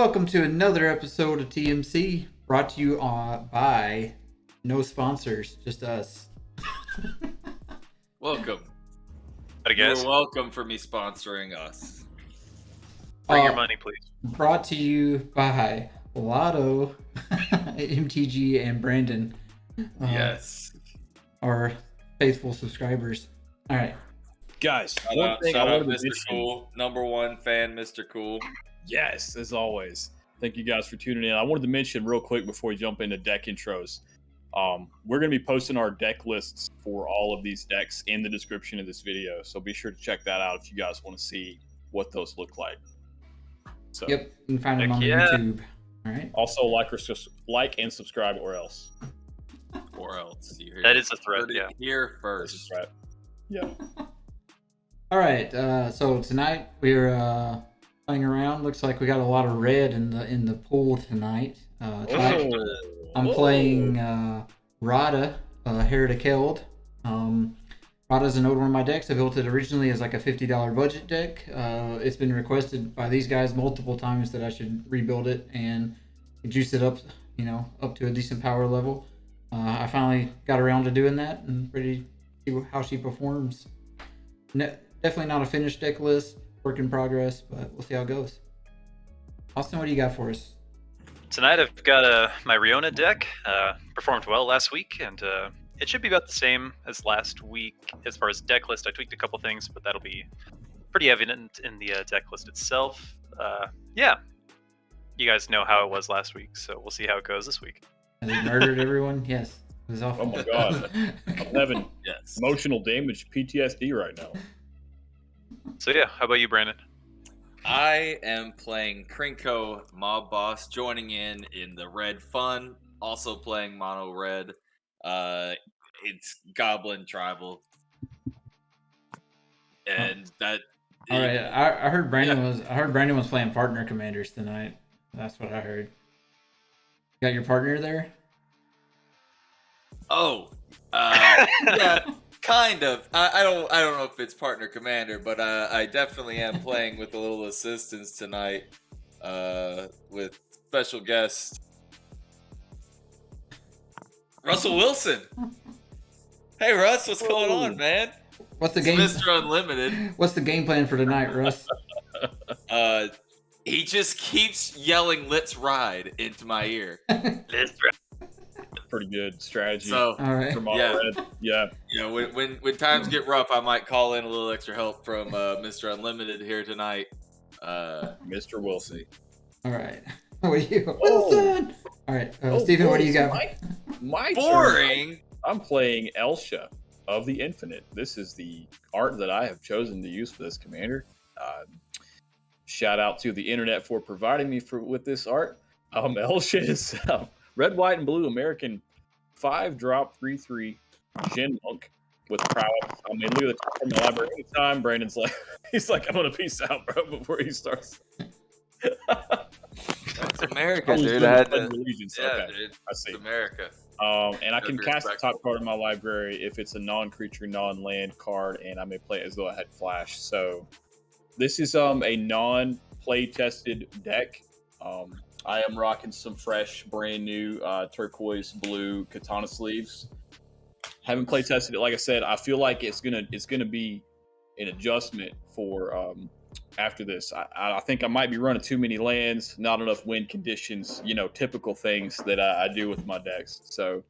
Welcome to another episode of TMC, brought to you by no sponsors, just us. Welcome. I guess. You're welcome for me sponsoring us. Bring your money, please. Brought to you by Lotto, MTG, and Brandon. Yes. Our faithful subscribers. All right. Guys, Shout one out, thing shout I out wanted to Mr. mention. Cool. Number one fan, Mr. Cool. Yes, as always. Thank you guys for tuning in. I wanted to mention real quick before we jump into deck intros. We're going to be posting our deck lists for all of these decks in the description of this video. So be sure to check that out if you guys want to see what those look like. So, Yep, you can find them Heck on yeah. YouTube. All right. Also, like and subscribe or else. Or else. You hear That is a threat, heard it yeah. Here first. That's right. Yeah. All right. So tonight we're playing around. Looks like we got a lot of red in the pool tonight. Tonight I'm playing Radha, Heir to Keld. Radha's an old one of my decks. I built it originally as like a $50 budget deck. It's been requested by these guys multiple times that I should rebuild it and juice it up, up to a decent power level. I finally got around to doing that and ready to see how she performs. Definitely not a finished deck list, work in progress, but we'll see how it goes. Austin, what do you got for us? Tonight I've got my Rionya deck. Performed well last week, and it should be about the same as last week as far as deck list. I tweaked a couple things, but that'll be pretty evident in the deck list itself. Yeah, you guys know how it was last week, so we'll see how it goes this week. Has it murdered everyone? Yes. It was awful. Oh my God. I'm having Yes. emotional damage PTSD right now. So yeah, how about you, Brandon? I am playing Krenko, Mob Boss, joining in the red fun. Also playing mono red. It's Goblin Tribal. And that. All right. I heard Brandon was playing partner commanders tonight. That's what I heard. You got your partner there? Oh, yeah, kind of. I don't know if it's partner commander, but I definitely am playing with a little assistance tonight, with special guest Russell Wilson. Hey Russ, what's going on, man? What's the It's game? Mr. Unlimited. What's the game plan for tonight, Russ? He just keeps yelling "Let's ride" into my ear. Pretty good strategy. So All right. from all yeah. red. Yeah. When times get rough, I might call in a little extra help from Mr. Unlimited here tonight. Mr. Wilson. All right. What are you? Wilson! All right. Steven, what do you got? My turn. Boring. I'm playing Elsha of the Infinite. This is the art that I have chosen to use for this commander. Shout out to the internet for providing me with this art. Elsha is red, white, and blue American 5-drop 3/3 Jin Monk with prowess. I mean, look at the top from the library. Anytime Brandon's like, he's like, I'm gonna peace out, bro, before he starts. That's America, I was dude. doing I had Pledge to. of Allegiance. Yeah, Okay, dude. I see. It's America. And I can Gotta be cast the respectful. top card of my library if it's a non-creature, non-land card, and I may play it as though I had flash. So this is a non-play tested deck. I am rocking some fresh, brand new turquoise blue katana sleeves. Haven't play tested it. Like I said, I feel like it's gonna be an adjustment for after this. I think I might be running too many lands, not enough wind conditions, typical things that I do with my decks. So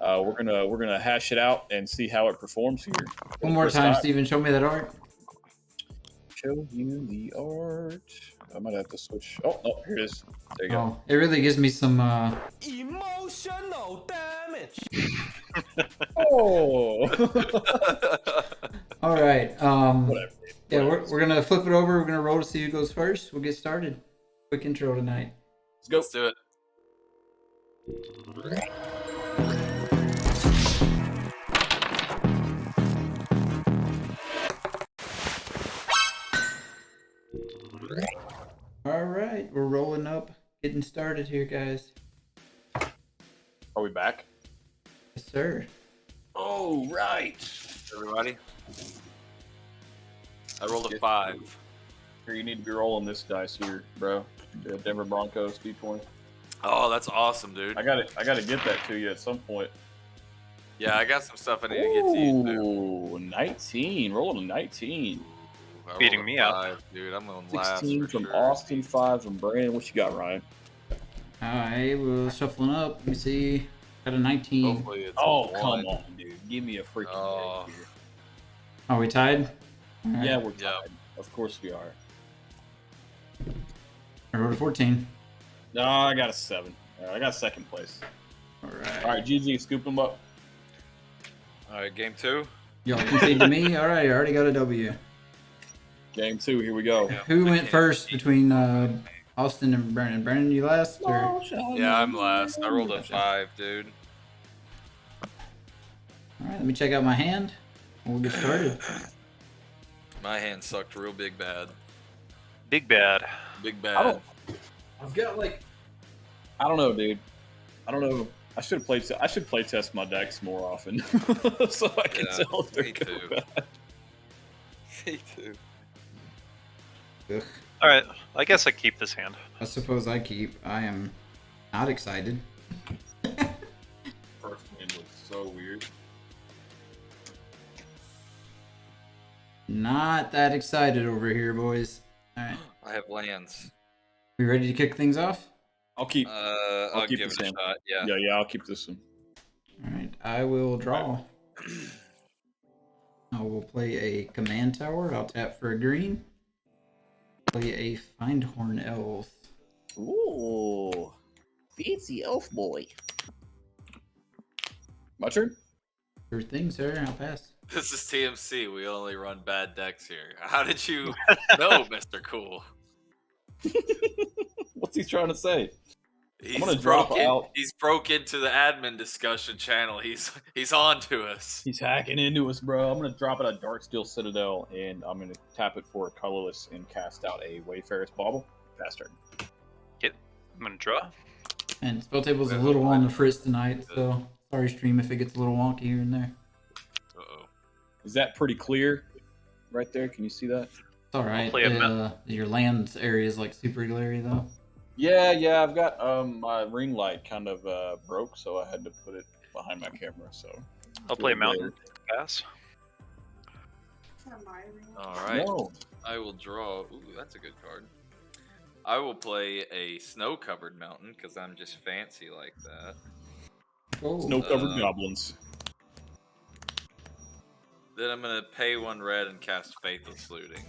we're gonna hash it out and see how it performs here. One more time, Steven. Show me that art. Show you the art. I might have to switch. Oh, here it is. There you go. Oh, it really gives me some. Emotional damage. Oh. All right. Whatever. Yeah, we're gonna flip it over. We're gonna roll to see who goes first. We'll get started. Quick intro tonight. Let's go. Let's do it. All right, we're rolling up, getting started here, guys. Are we back? Yes, sir. Oh, right. Everybody. I rolled a 5. Here, you need to be rolling this dice here, bro. The Denver Broncos D20. Oh, that's awesome, dude. I gotta get that to you at some point. Yeah, I got some stuff I need to get to you too. Ooh, 19. Rolling a 19. I Beating rolled a me out. 5, dude. I'm going last 16 for from sure. Austin, 5 from Brandon. What you got, Ryan? I was shuffling up. Let me see. Got a 19. Hopefully it's Oh, a come 1. on, dude. Give me a freaking Oh. break here. Are we tied? All right. Yeah, we're Yeah. tied. Of course we are. I rolled a 14. No, I got a 7. I got second place. All right. All right, GG, scoop them up. All right, game 2. Y'all concede to me? All right, I already got a W. Game 2, here we go. Yeah. Who went first between Austin and Brandon? Brandon, you last? Or? Yeah, I'm last. I rolled a 5, dude. All right, let me check out my hand. We'll get started. My hand sucked real big bad. Big bad. Big bad. I've got like, I don't know, dude. I don't know. I should play test my decks more often, so I can Yeah, tell if they're me good too. or bad. Me too. Ugh. All right, I guess I keep this hand. I suppose I keep. I am not excited. First hand was so weird. Not that excited over here, boys. All right, I have lands. we ready to kick things off? I'll keep. I'll keep give this it a hand. shot. Yeah. Yeah, I'll keep this one. All right, I will draw. I will play a command tower. I'll tap for a green. Play a Findhorn Elf. Ooh, fancy elf boy. My turn. Sure thing, sir. I'll pass. This is TMC. We only run bad decks here. How did you know, Mr. Cool? What's he trying to say? He's gonna drop out. He's broke into the admin discussion channel. He's on to us. He's hacking into us, bro. I'm gonna drop it at Darksteel Citadel, and I'm gonna tap it for a colorless and cast out a Wayfarer's Bauble. Fast turn. I'm gonna draw. And spell table's a little on the fritz tonight, so sorry, stream, if it gets a little wonky here and there. Uh-oh. Is that pretty clear? Right there. Can you see that? It's all right. play a Your lands area is like super glary though. Yeah. I've got my ring light kind of broke, so I had to put it behind my camera. So I'll play Mountain Pass. All right. No. I will draw. Ooh, that's a good card. I will play a snow-covered mountain because I'm just fancy like that. Oh, Snow-covered goblins. Then I'm gonna pay 1 red and cast Faithless Looting.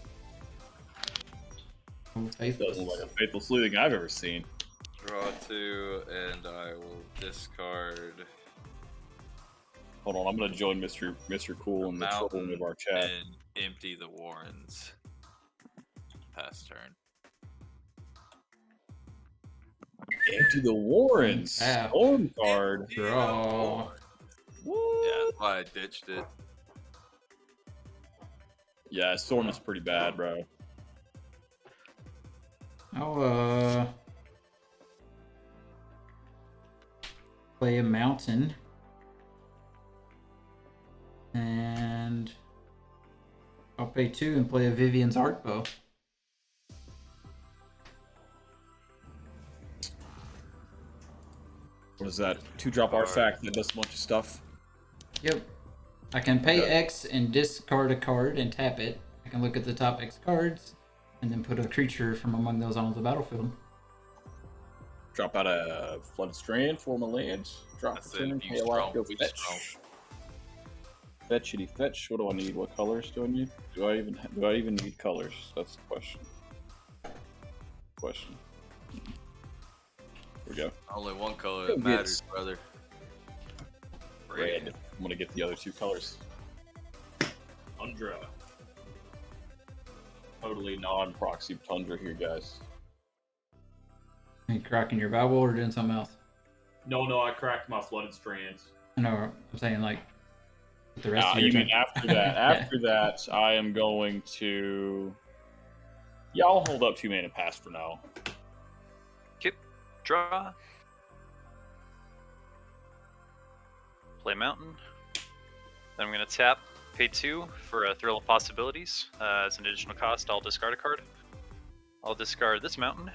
faithful. Doesn't look like a faithful sleuthing I've ever seen. Draw 2, and I will discard Hold on, I'm gonna join Mr. Cool in the trouble mountain of our chat. and empty the Warrens. Pass turn. Empty the Warrens. Ah. Storm card. Draw. What? Yeah, that's why I ditched it. Yeah, Storm is pretty bad, bro. I'll play a mountain. And I'll pay 2 and play a Vivian's Arcbow. What is that? 2-drop artifact that does a bunch of stuff. Yep. I can pay Yeah. X and discard a card and tap it. I can look at the top X cards and then put a creature from among those onto the battlefield. Drop out a Flooded Strand, form a land. Drop That's a turn, it. pay Use a life, strong, go use fetch. strong. Fetchity fetch. What do I need? What colors do I need? Do I even need colors? That's the question. Here we go. Only one color Go that get matters, brother. Red. I'm gonna get the other 2 colors. Tundra. Totally non-proxy Tundra here, guys. Are you cracking your Bible or doing something else? No, I cracked my Flooded Strands. I know, I'm saying like the rest of You your mean turn. after that? Yeah. After that, I am going to. Yeah, I'll hold up 2 mana pass for now. Draw. Play Mountain. Then I'm going to tap, pay 2 for a Thrill of Possibilities. As an additional cost, I'll discard a card. I'll discard this Mountain.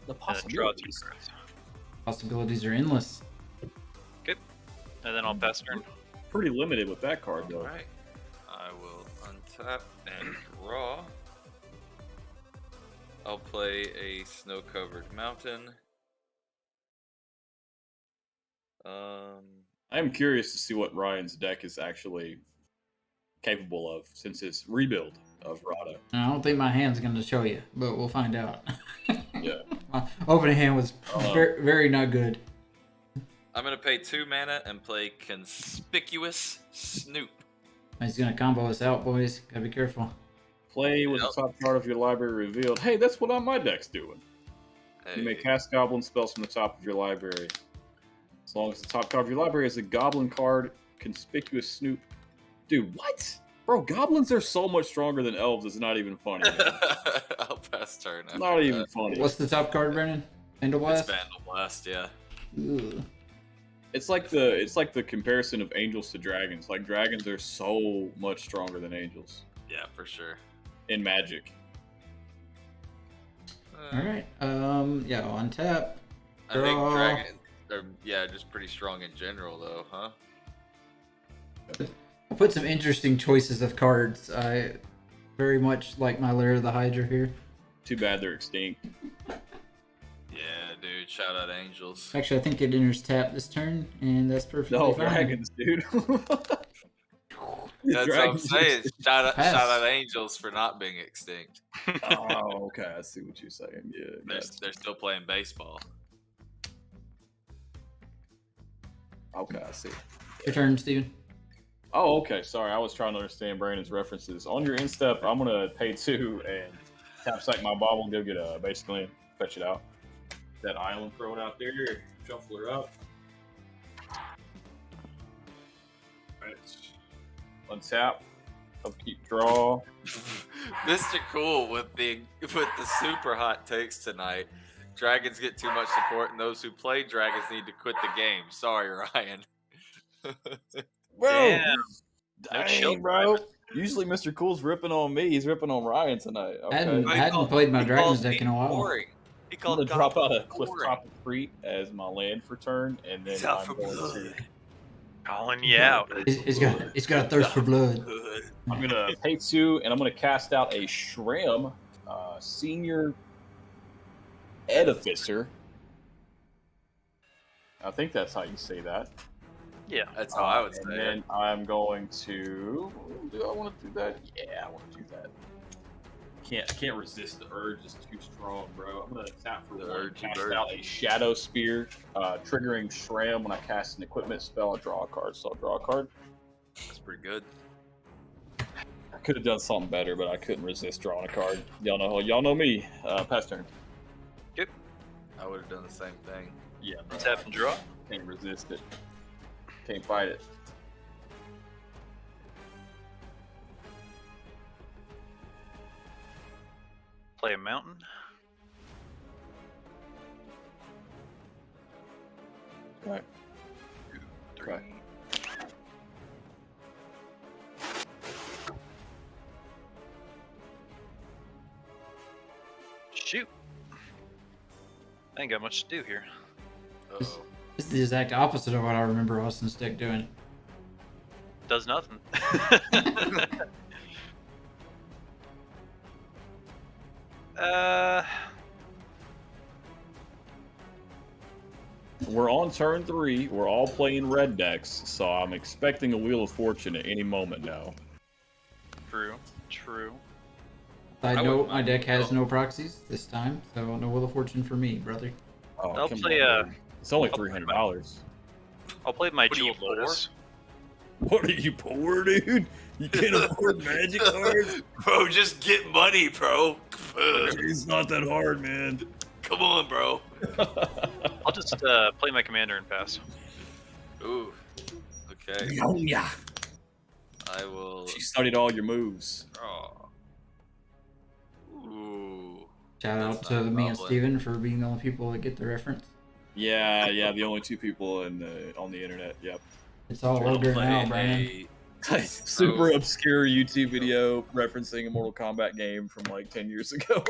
The and then draw 2 possibilities. cards. Possibilities are endless. Okay, and then I'll pass turn. Pretty limited with that card, though. Alright. I will untap and draw. I'll play a snow-covered mountain. I am curious to see what Ryan's deck is actually capable of since it's rebuild of Radha. I don't think my hand's going to show you, but we'll find out. Yeah. My opening hand was very, very not good. I'm gonna pay 2 mana and play Conspicuous Snoop. He's going to combo us out, boys. Gotta be careful. Play with the top card of your library revealed. Hey, that's what my deck's doing. Hey, You may cast goblin spells from the top of your library. As long as the top card of your library is a goblin card, Conspicuous Snoop. Dude, what? Bro, goblins are so much stronger than elves, it's not even funny. Man. I'll pass turn. after Not even that. funny. What's the top card, Brennan? Vandal It's Blast? Vandal Blast, yeah. Ugh. It's like the comparison of angels to dragons. Like dragons are so much stronger than angels Yeah, for sure. in Magic. All right. Yeah, I'll untap. I think Draw. Dragon, yeah, just pretty strong in general, though, huh? I put some interesting choices of cards. I very much like my Lair of the Hydra here. Too bad they're extinct. Yeah, dude. Shout out Angels. Actually, I think it enters tap this turn, and that's perfectly No, fine. dragons, dude. That's what I'm saying. Shout Pass. out Angels for not being extinct. Oh, okay. I see what you're saying. Yeah. They're still playing baseball. Okay, I see. Your turn, Steven. Oh, okay. Sorry, I was trying to understand Brandon's references. On your instep, I'm gonna pay 2 and tap psych my bobble, go get a basic land, fetch it out. That island, throw it out there, shuffle her up. Right. Untap, upkeep, draw. Mr. Cool with the super hot takes tonight. Dragons get too much support, and those who play dragons need to quit the game. Sorry, Ryan. Bro, Damn. No dang, chill, bro. Usually Mr. Cool's ripping on me. He's ripping on Ryan tonight. Okay. I hadn't played my He Dragons calls deck me in a while. boring. He I'm called gonna drop out a Goblin boring. Clifftop Retreat as my land for turn, and then Tough I'm for going blood. to Calling you out. He's got a thirst for blood. I'm gonna pay 2, and I'm gonna cast out a Shram, Senior Edificer. I think that's how you say that. Yeah. That's how I would say And it. then I'm going to. Do I want to do that? Yeah, I want to do that. I can't resist the urge. It's too strong, bro. I'm gonna tap for The 1, urge, cast urge. out a Shadow Spear, triggering Shram. When I cast an equipment spell, I draw a card. So I'll draw a card. That's pretty good. I could have done something better, but I couldn't resist drawing a card. Y'all know me. Pass turn. I would have done the same thing. Yeah, bro. Tap and draw. Can't resist it. Can't fight it. Play a mountain. Right. 2, 3. Right. Shoot. I ain't got much to do here. Uh-oh. This is the exact opposite of what I remember Austin's deck doing. Does nothing. We're on turn 3. We're all playing red decks, so I'm expecting a Wheel of Fortune at any moment now. True. True. Side I note, wouldn't my mind deck has it. no proxies this time, so no Wheel of Fortune for me, brother. Oh, I'll come play, on, dude. It's only $300. I'll play my What are you, Jewel Lotus. What are you, poor, dude? You can't afford Magic cards? Bro, just get money, bro. It's not that hard, man. Come on, bro. I'll just play my commander and pass. Ooh. Okay. Rionya. I will She studied all your moves. draw. Ooh. Shout That's out to not a me and goblin. Steven for being the only people that get the reference. Yeah, the only 2 people on the internet. Yep. It's all I'll over play now, Brandon. a Super obscure YouTube video referencing a Mortal Kombat game from like 10 years ago.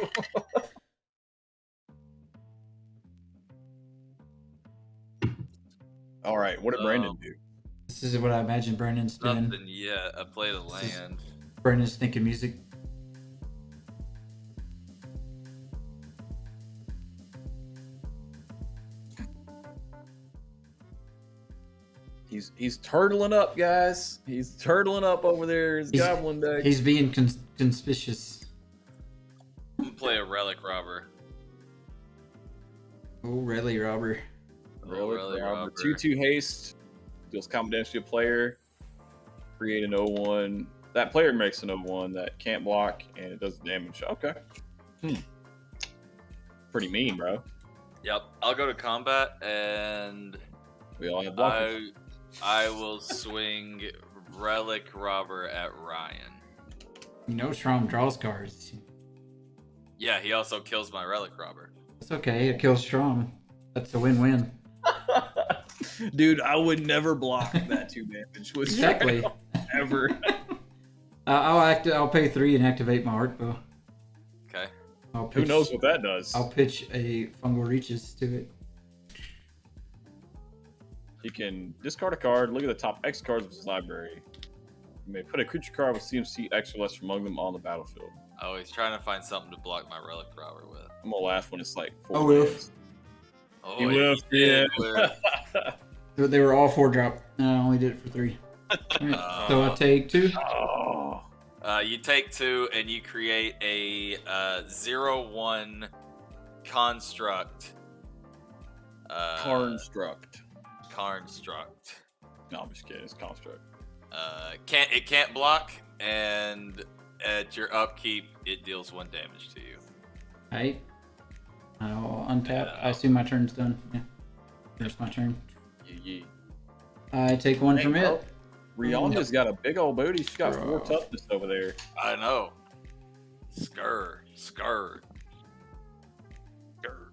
All right, what did Brandon do? This is what I imagine Brandon's doing. Nothing yet. I played a land. Brandon's thinking music. He's turtling up, guys. He's turtling up over there. His goblin deck. He's being conspicuous. I'm gonna play a relic robber. Oh, really, Robert? Relic robber. 2/2 haste. Deals combat damage to a player. Create an 0/1. That player makes an 0/1 that can't block and it does damage. Okay. Pretty mean, bro. Yep. I'll go to combat and We all have blockers. I will swing relic robber at Ryan. You know, Strom draws cards. Yeah, he also kills my relic robber. It's okay. It kills Strom. That's a win-win. Dude, I would never block that 2 damage with Exactly. ever. I'll pay 3 and activate my art bow. Okay. Who knows what that does? I'll pitch a fungal reaches to it. He can discard a card, look at the top X cards of his library. You may put a creature card with CMC X or less among them on the battlefield. Oh, he's trying to find something to block my relic robber with. I'm gonna laugh when it's like 4 Oh, well. days. Oh, You he whiffed, did yeah. whiff. They were all 4-drop. No, I only did it for 3. Alright, so I take 2. Oh. You take 2 and you create a 0/1 construct. Construct. Construct. No, I'm just kidding. It's construct. It can't block, and at your upkeep, it deals 1 damage to you. Alright. I'll untap. Yeah. I assume my turn's done. Yeah. There's my turn. Yeah. I take 1 from Krenko. it. Rionya's got a big old booty. She's got 4 Bro. toughness over there. I know. Skur.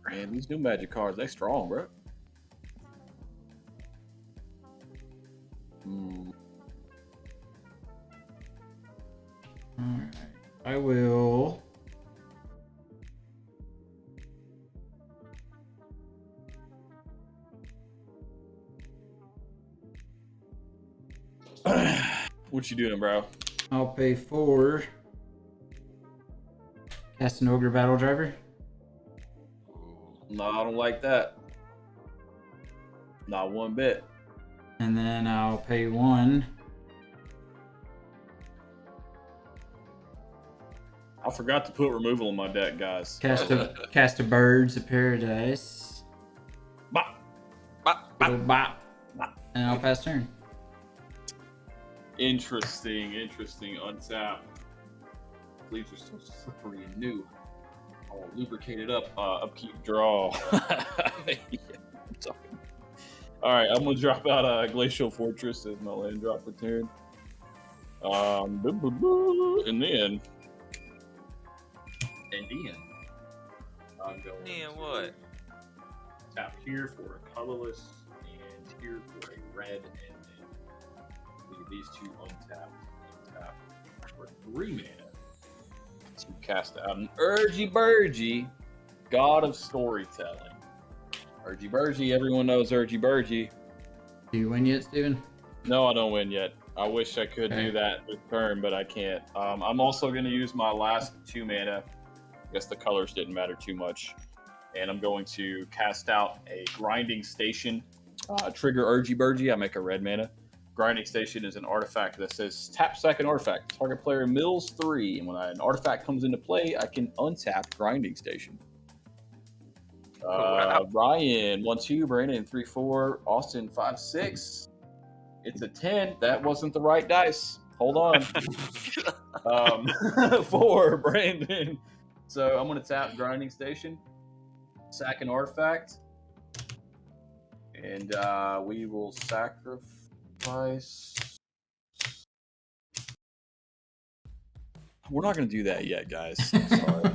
Man, these new magic cards, they strong, bro. Alright. I will. What you doing, bro? I'll pay 4. Cast an ogre battle driver. No, I don't like that. Not one bit. And then I'll pay 1. I forgot to put removal in my deck, guys. Cast a Birds of Paradise. Bop. Little bop. And I'll pass turn. Interesting. Untap. Leaves are so slippery and new. I'll lubricate it up. Upkeep, draw. Yeah, I'm talking. All right, I'm gonna drop out a Glacial Fortress as my land drop for turn. And then I'm going. Yeah, what? Tap here for a colorless, and here for a red, and then leave these 2 untapped. Tap for 3 mana to cast out an Urgy-Burgy, God of Storytelling. Urgy-Burgy, everyone knows Urgy-Burgy. Do you win yet, Steven? No, I don't win yet. I wish I could do that this turn, but I can't. I'm also going to use my last 2 mana. I guess the colors didn't matter too much. And I'm going to cast out a Grinding Station. Trigger Urgy-Burgy. I make a red mana. Grinding Station is an artifact that says tap sack an artifact. Target player mills 3. And when an artifact comes into play, I can untap Grinding Station. Ryan, 1-2. Brandon, 3-4. Austin, 5-6. It's a 10. That wasn't the right dice. Hold on. 4, Brandon. So I'm going to tap Grinding Station, sack an artifact, and we will sacrifice. We're not going to do that yet, guys. I'm sorry.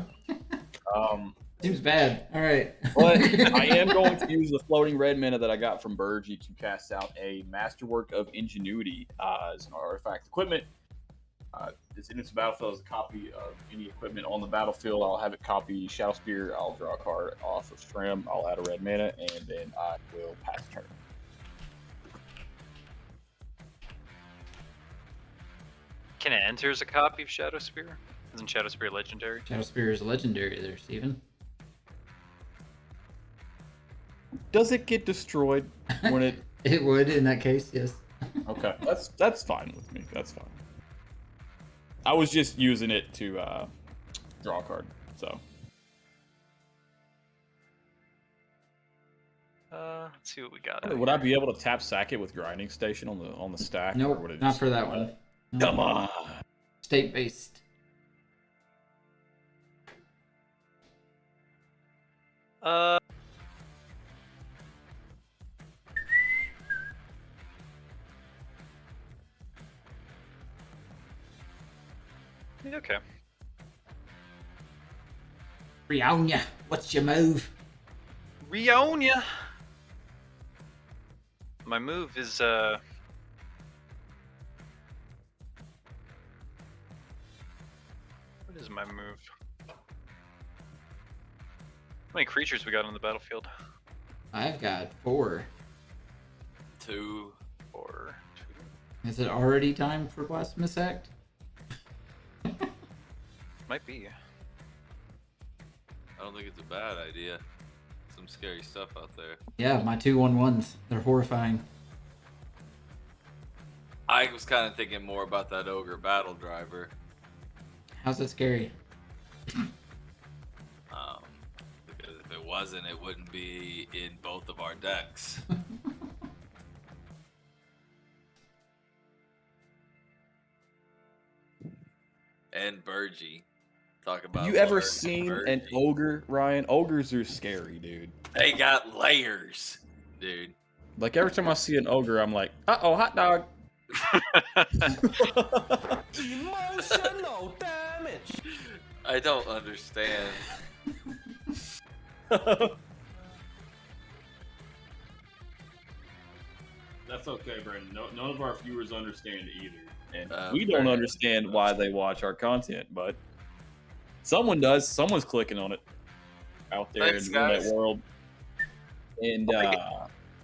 Seems bad. All right. But I am going to use the floating red mana that I got from Burgy to cast out a Masterwork of Ingenuity as an artifact equipment. It's in its battlefield as a copy of any equipment on the battlefield. I'll have it copy Shadow Spear. I'll draw a card off of Trim. I'll add a red mana, and then I will pass turn. Can it enter as a copy of Shadow Spear? Isn't Shadow Spear legendary? Shadow Spear is legendary there, Steven. Does it get destroyed when it? It would in that case, yes. Okay, that's fine with me. That's fine. I was just using it to draw a card. So Let's see what we got. would I be able to tap sack it with grinding station on the stack? or Nope, would it not just- for that one. Come on. State based. Okay. Rionya, what's your move? Rionya. My move is What is my move? How many creatures we got on the battlefield? I've got 4. 2. 4, 2. Is it already time for Blasphemous Act? Might be. I don't think it's a bad idea. Some scary stuff out there. Yeah, my 2/1/1s. They're horrifying. I was kind of thinking more about that ogre battle driver. How's that scary? Because if it wasn't, it wouldn't be in both of our decks. And Burgie. Talk about. Have you ever Lord seen Burgie. an ogre, Ryan? Ogres are scary, dude. They got layers, dude. Like every time I see an ogre, I'm like, uh-oh, hot dog. Emotional damage. I don't understand. That's okay, Brandon. None of our viewers understand either. And Uh, we don't fair. understand why they watch our content, but someone does. Someone's clicking on it out there Thanks, in the internet guys. world. And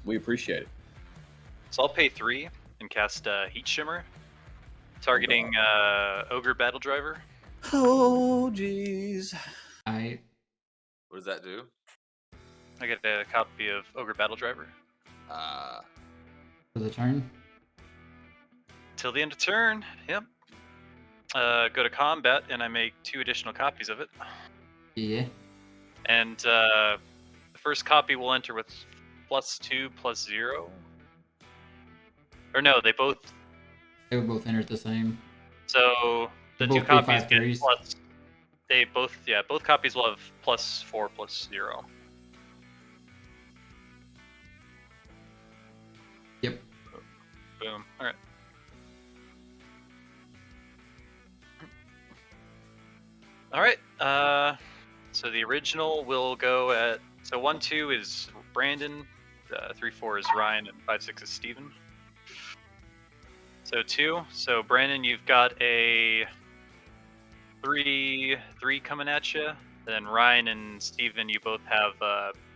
we appreciate it. So I'll pay 3 and cast Heat Shimmer, targeting Ogre Battle Driver. Oh, jeez. I What does that do? I get a copy of Ogre Battle Driver. for the turn. Till the end of turn, yep. Go to combat, and I make 2 additional copies of it. Yeah. And the first copy will enter with +2/+0. Or no, they both. They would both enter the same. So the Both 2 be copies 5/3s. get plus. They both, yeah, both copies will have +4/+0. Yep. Boom. All right. All right. So the original will go at 1-2 is Brandon, 3-4 is Ryan, and 5-6 is Steven. So 2. So Brandon, you've got a 3 coming at you. Then Ryan and Steven, you both have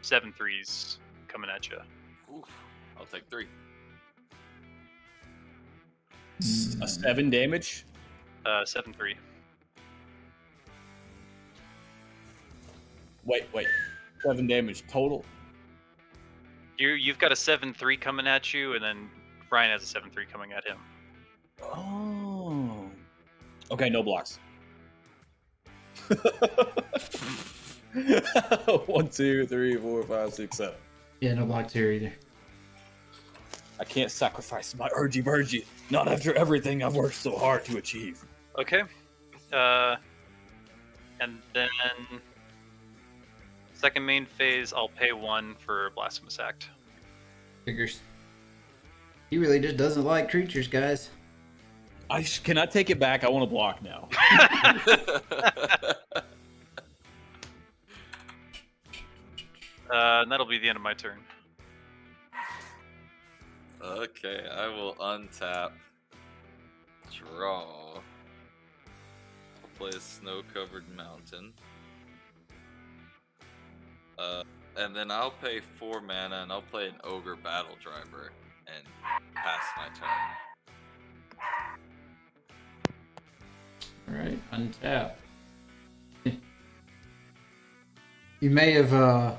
7 3s coming at you. Oof, I'll take 3. A 7 damage. 7-3. Wait. 7 damage total. You've got a 7-3 coming at you, and then Ryan has a 7-3 coming at him. Oh. Okay, no blocks. 1, 2, 3, 4, 5, 6, 7. Yeah, no blocks here either. I can't sacrifice my urgy burgy. Not after everything I've worked so hard to achieve. Okay. And then second main phase, I'll pay 1 for Blasphemous Act. Figures. He really just doesn't like creatures, guys. Can I take it back? I want to block now. And that'll be the end of my turn. Okay, I will untap. Draw. I'll play a snow-covered mountain. And then I'll pay 4 mana and I'll play an ogre battle driver and pass my turn. Alright, untap. You may have,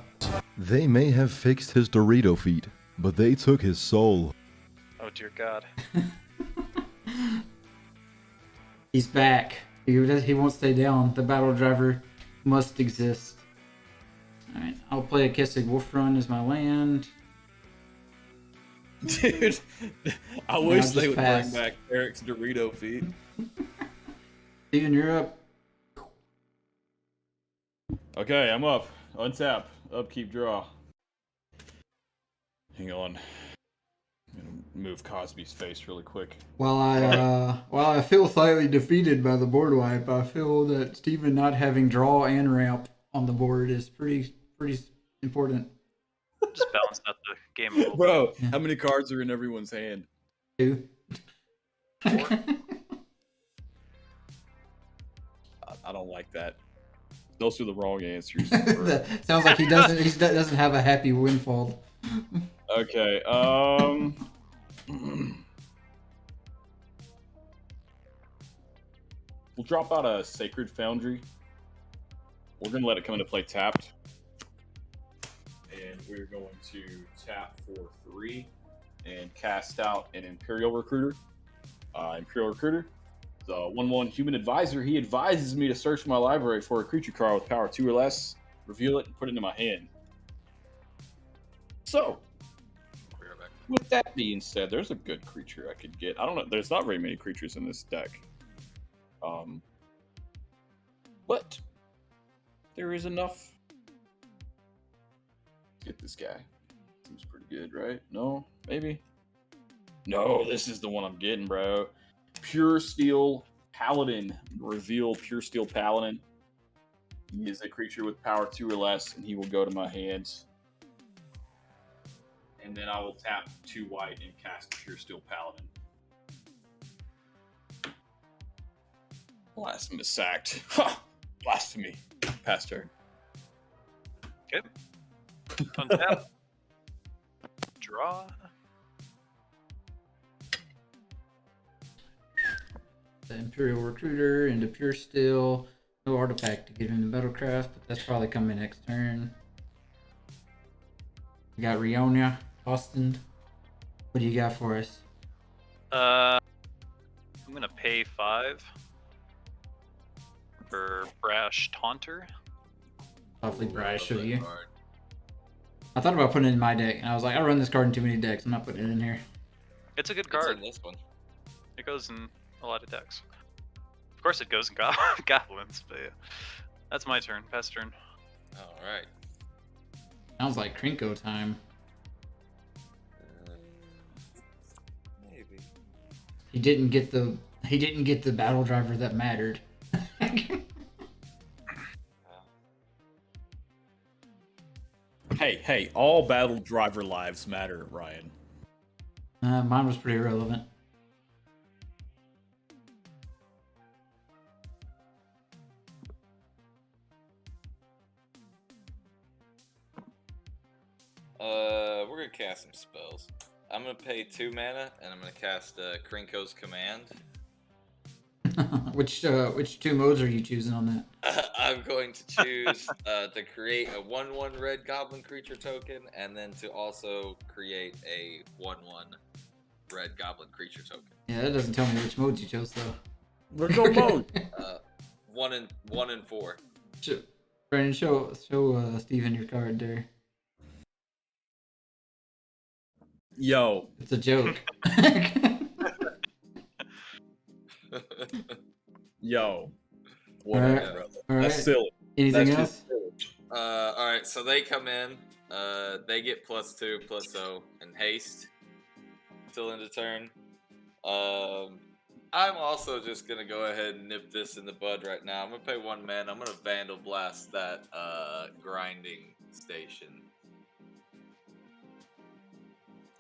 They may have fixed his Dorito feet, but they took his soul. Oh dear God. He's back. He won't stay down. The battle driver must exist. Alright, I'll play a Kessig Wolf Run as my land. Dude, I I'll wish just they would pass. bring back Eric's Dorito feet. Steven, you're up. Okay, I'm up. Untap. Upkeep, draw. Hang on. I'm gonna move Cosby's face really quick. While I feel slightly defeated by the board wipe, I feel that Steven not having draw and ramp on the board is pretty important. Just balance out the game a little bit. Bro, Yeah. how many cards are in everyone's hand? Two. I don't like that. Those are the wrong answers. Sounds like he doesn't have a happy windfall. Okay, we'll drop out a Sacred Foundry. We're gonna let it come into play tapped. And we're going to tap for 3 and cast out an Imperial Recruiter. Imperial Recruiter, the 1/1 human advisor. He advises me to search my library for a creature card with power 2 or less, reveal it, and put it into my hand. So, with that being said, there's a good creature I could get. I don't know. There's not very many creatures in this deck. But there is enough. Get this guy. Seems pretty good, right? No? Maybe? No, this is the one I'm getting, bro. Pure Steel Paladin. Reveal Pure Steel Paladin. He is a creature with power 2 or less, and he will go to my hands. And then I will tap 2 white and cast Pure Steel Paladin. Blasphemous sacked. Ha! Blasphemy. Pass turn. Okay. Untap. Draw. The Imperial Recruiter into Pure Steel. No artifact to get into Battlecraft, but that's probably coming next turn. We got Rionya, Austin. What do you got for us? I'm gonna pay 5 for Brash Taunter. Awfully brash of Love that you. card. I thought about putting it in my deck, and I was like, I run this card in too many decks. I'm not putting it in here. It's a good It's card. in this one. It goes in a lot of decks. Of course, it goes in goblins, but yeah. That's my turn. Pass turn. All right. Sounds like Krenko time. Maybe. He didn't get the battle driver that mattered. Hey, all battle driver lives matter, Ryan. Mine was pretty irrelevant. We're gonna cast some spells. I'm gonna pay 2 mana, and I'm gonna cast Krenko's Command. Which 2 modes are you choosing on that? I'm going to choose to create a 1/1 red goblin creature token, and then to also create a 1/1 red goblin creature token. Yeah, that doesn't tell me which modes you chose though. Let's go mode. 1 and 4. Brandon, show Steven your card there. Yo, It's a joke. yo. Alright. Whatever, brother. All right. That's silly. Anything That's else? just silly. All right, so they come in. They get +2/+0 and haste till end of turn. I'm also just gonna go ahead and nip this in the bud right now. I'm gonna pay 1 mana. I'm gonna Vandal Blast that grinding station.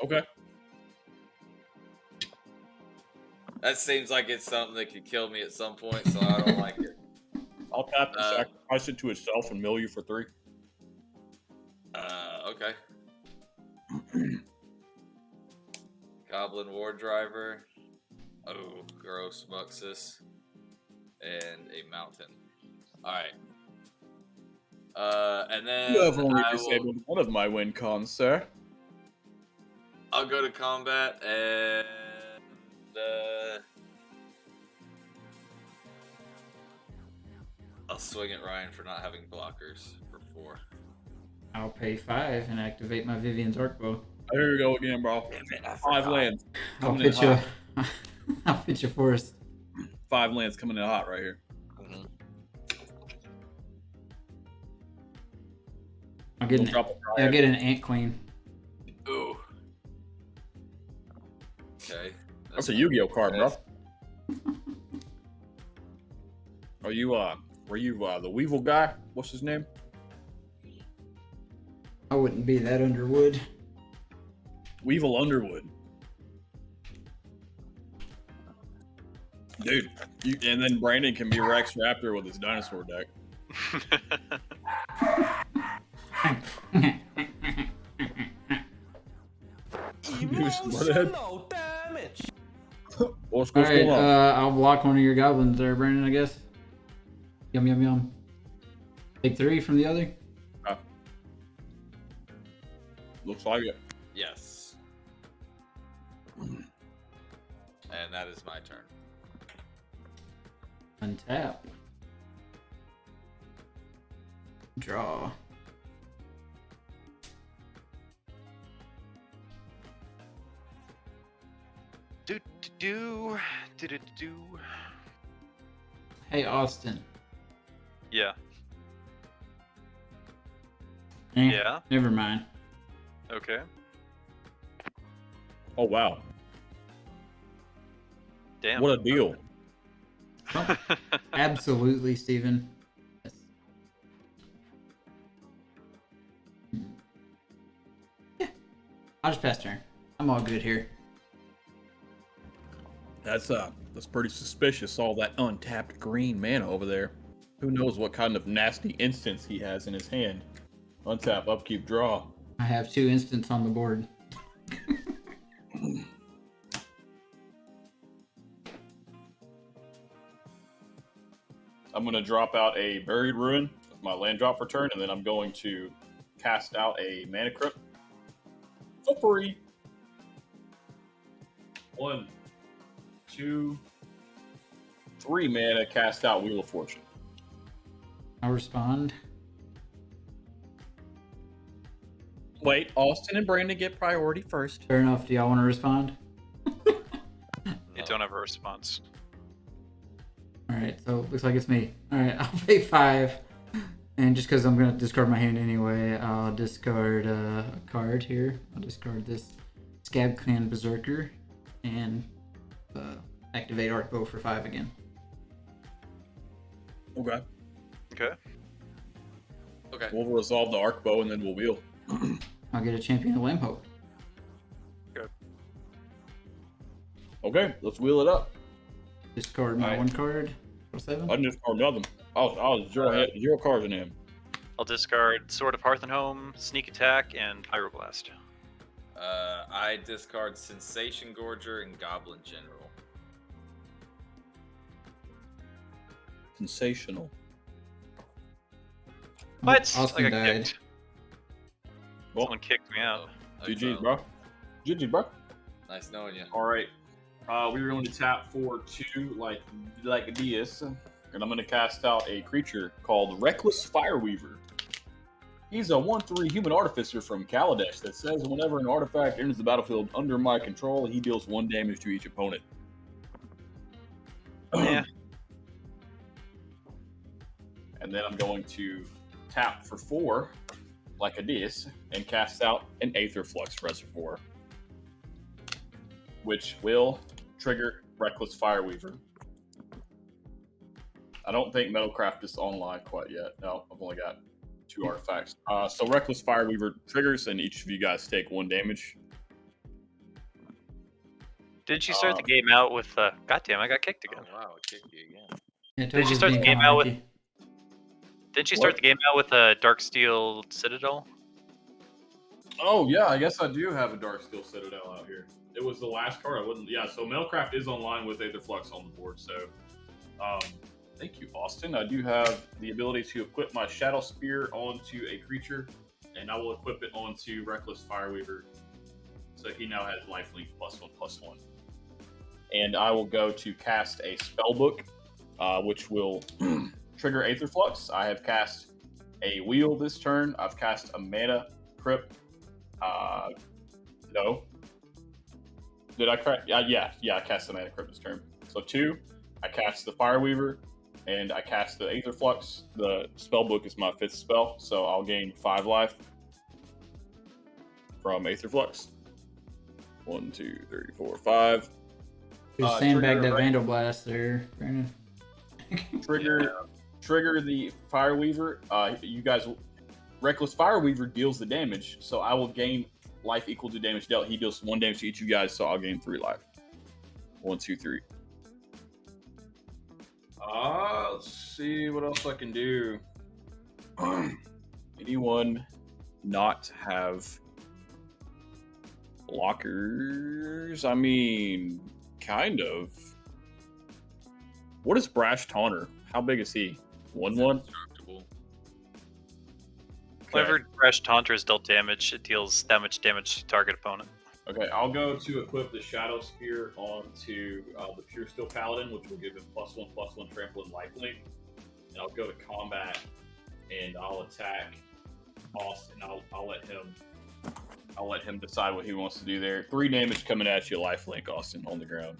Okay. That seems like it's something that could kill me at some point, so I don't like it. I'll tap and sacrifice it to itself and mill you for 3. Okay. Goblin War Driver. Oh, gross, Muxus. and a mountain. All right. And then You have only I will, disabled one of my win cons, sir. I'll go to combat and I'll swing at Ryan for not having blockers for 4. I'll pay 5 and activate my Vivian's Arc Bow. Here we go again, bro. Damn it, I 5 forgot. lands. I'll Coming in fit you. hot. I'll fit you first. 5 lands coming in hot right here. Mhm. I'll get We'll an, drop a I'll Dryad. get an Ant Queen. Ooh. Okay. That's a Yu-Gi-Oh card, bro. Are you the Weevil guy? What's his name? I wouldn't be that Underwood. Weevil Underwood. Dude, and then Brandon can be Rex Raptor with his dinosaur deck. Emotional damage. What's All going right, on? I'll block one of your goblins there, Brandon, I guess. Yum, yum, yum. Take 3 from the other. Looks like it. Yes. And that is my turn. Untap. Draw. Do. Hey, Austin. Yeah. Eh, Yeah. Never mind. Okay. Oh wow, Damn. what a deal! Absolutely, Steven. Yes. Yeah. I'll just pass turn. I'm all good here. That's pretty suspicious. All that untapped green mana over there. Who knows what kind of nasty instance he has in his hand? Untap, upkeep, draw. I have 2 instants on the board. I'm going to drop out a Buried Ruin with my land drop for turn, and then I'm going to cast out a Mana Crypt for free. 1, 2, 3 mana, cast out Wheel of Fortune. I'll respond. Wait, Austin and Brandon get priority first. Fair enough. Do y'all want to respond? You don't have a response. All right, so looks like it's me. All right, I'll pay 5, and just because I'm gonna discard my hand anyway, I'll discard a card here. I'll discard this Scab Clan Berserker and activate Arc Bow for 5 again. Okay. Okay. Okay. We'll resolve the Arc Bow and then we'll wheel. I'll get a Champion of Lamhope. Okay, let's wheel it up. Discard my Alright. 1 card for 7. I didn't discard nothing. I was zero cards in him. I'll discard Sword of Hearth and Home, Sneak Attack, and Pyroblast. I discard Sensation Gorger and Goblin General. Sensational. What? Austin I got died. kicked. Well, Someone kicked me out. GG's, bro. GG's, bro. Nice knowing you. All right. We're going to tap for 2 like this, and I'm going to cast out a creature called Reckless Fireweaver. He's a 1/3 human artificer from Kaladesh that says whenever an artifact enters the battlefield under my control, he deals 1 damage to each opponent. Yeah. And then I'm going to tap for 4 like this and cast out an Aether Flux Reservoir, which will trigger Reckless Fireweaver. I don't think Metalcraft is online quite yet. No, I've only got 2 artifacts. So Reckless Fireweaver triggers, and each of you guys take 1 damage. Didn't you start the game out with? Goddamn, I got kicked Oh, again. wow, it kicked you again. Yeah, Did you Toby's start the being game kinda out with? lucky. Didn't you start the game out with a Darksteel Citadel? Oh yeah, I guess I do have a Darksteel Citadel out here. It was the last card. I wouldn't. Yeah, so Metalcraft is online with Aether Flux on the board. So Thank you, Austin. I do have the ability to equip my Shadow Spear onto a creature, and I will equip it onto Reckless Fireweaver. So he now has lifelink +1/+1. And I will go to cast a Spellbook, which will trigger Aether Flux. I have cast a Wheel this turn. I've cast a Mana Crypt. No. Did I crack? Yeah, I cast the Mana Crypt this turn. So 2, I cast the Fireweaver, and I cast the Aether Flux. The Spellbook is my 5th spell, so I'll gain 5 life from Aether Flux. 1, 2, 3, 4, 5. Just sandbag that trigger- Vandal Blast there, Brandon. Trigger the Fireweaver. You guys, Reckless Fireweaver deals the damage, so I will gain life equal to damage dealt. He deals 1 damage to each of you guys, so I'll gain 3 life. 1, 2, 3. Let's see what else I can do. Anyone not have blockers? I mean, kind of. What is Brash Taunter? How big is he? 1/1? Indestructible. Whenever Brash Taunter is dealt damage, it deals that much damage to target opponent. Okay, I'll go to equip the Shadow Spear onto the Pure Steel Paladin, which will give him +1/+1 trample and lifelink. And I'll go to combat, and I'll attack Austin. I'll let him decide what he wants to do there. 3 damage coming at you, lifelink, Austin, on the ground.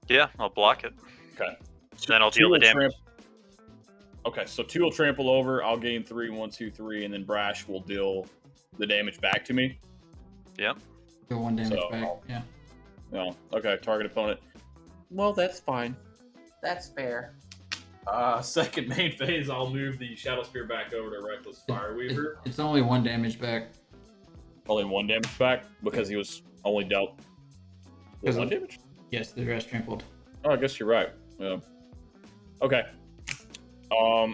Yeah, I'll block it. Okay. Then I'll deal Two the will damage. Okay, so 2 will trample over. I'll gain 3, 1, 2, 3, and then Brash will deal the damage back to me. Yep. Go 1 damage So, back. Yeah. No. Okay, target opponent. Well, that's fine. That's fair. Second main phase, I'll move the Shadow Spear back over to Reckless Fireweaver. It's only 1 damage back. Only 1 damage back because he was only dealt with 1 damage? Yes, the rest trampled. Oh, I guess you're right. Yeah. Okay.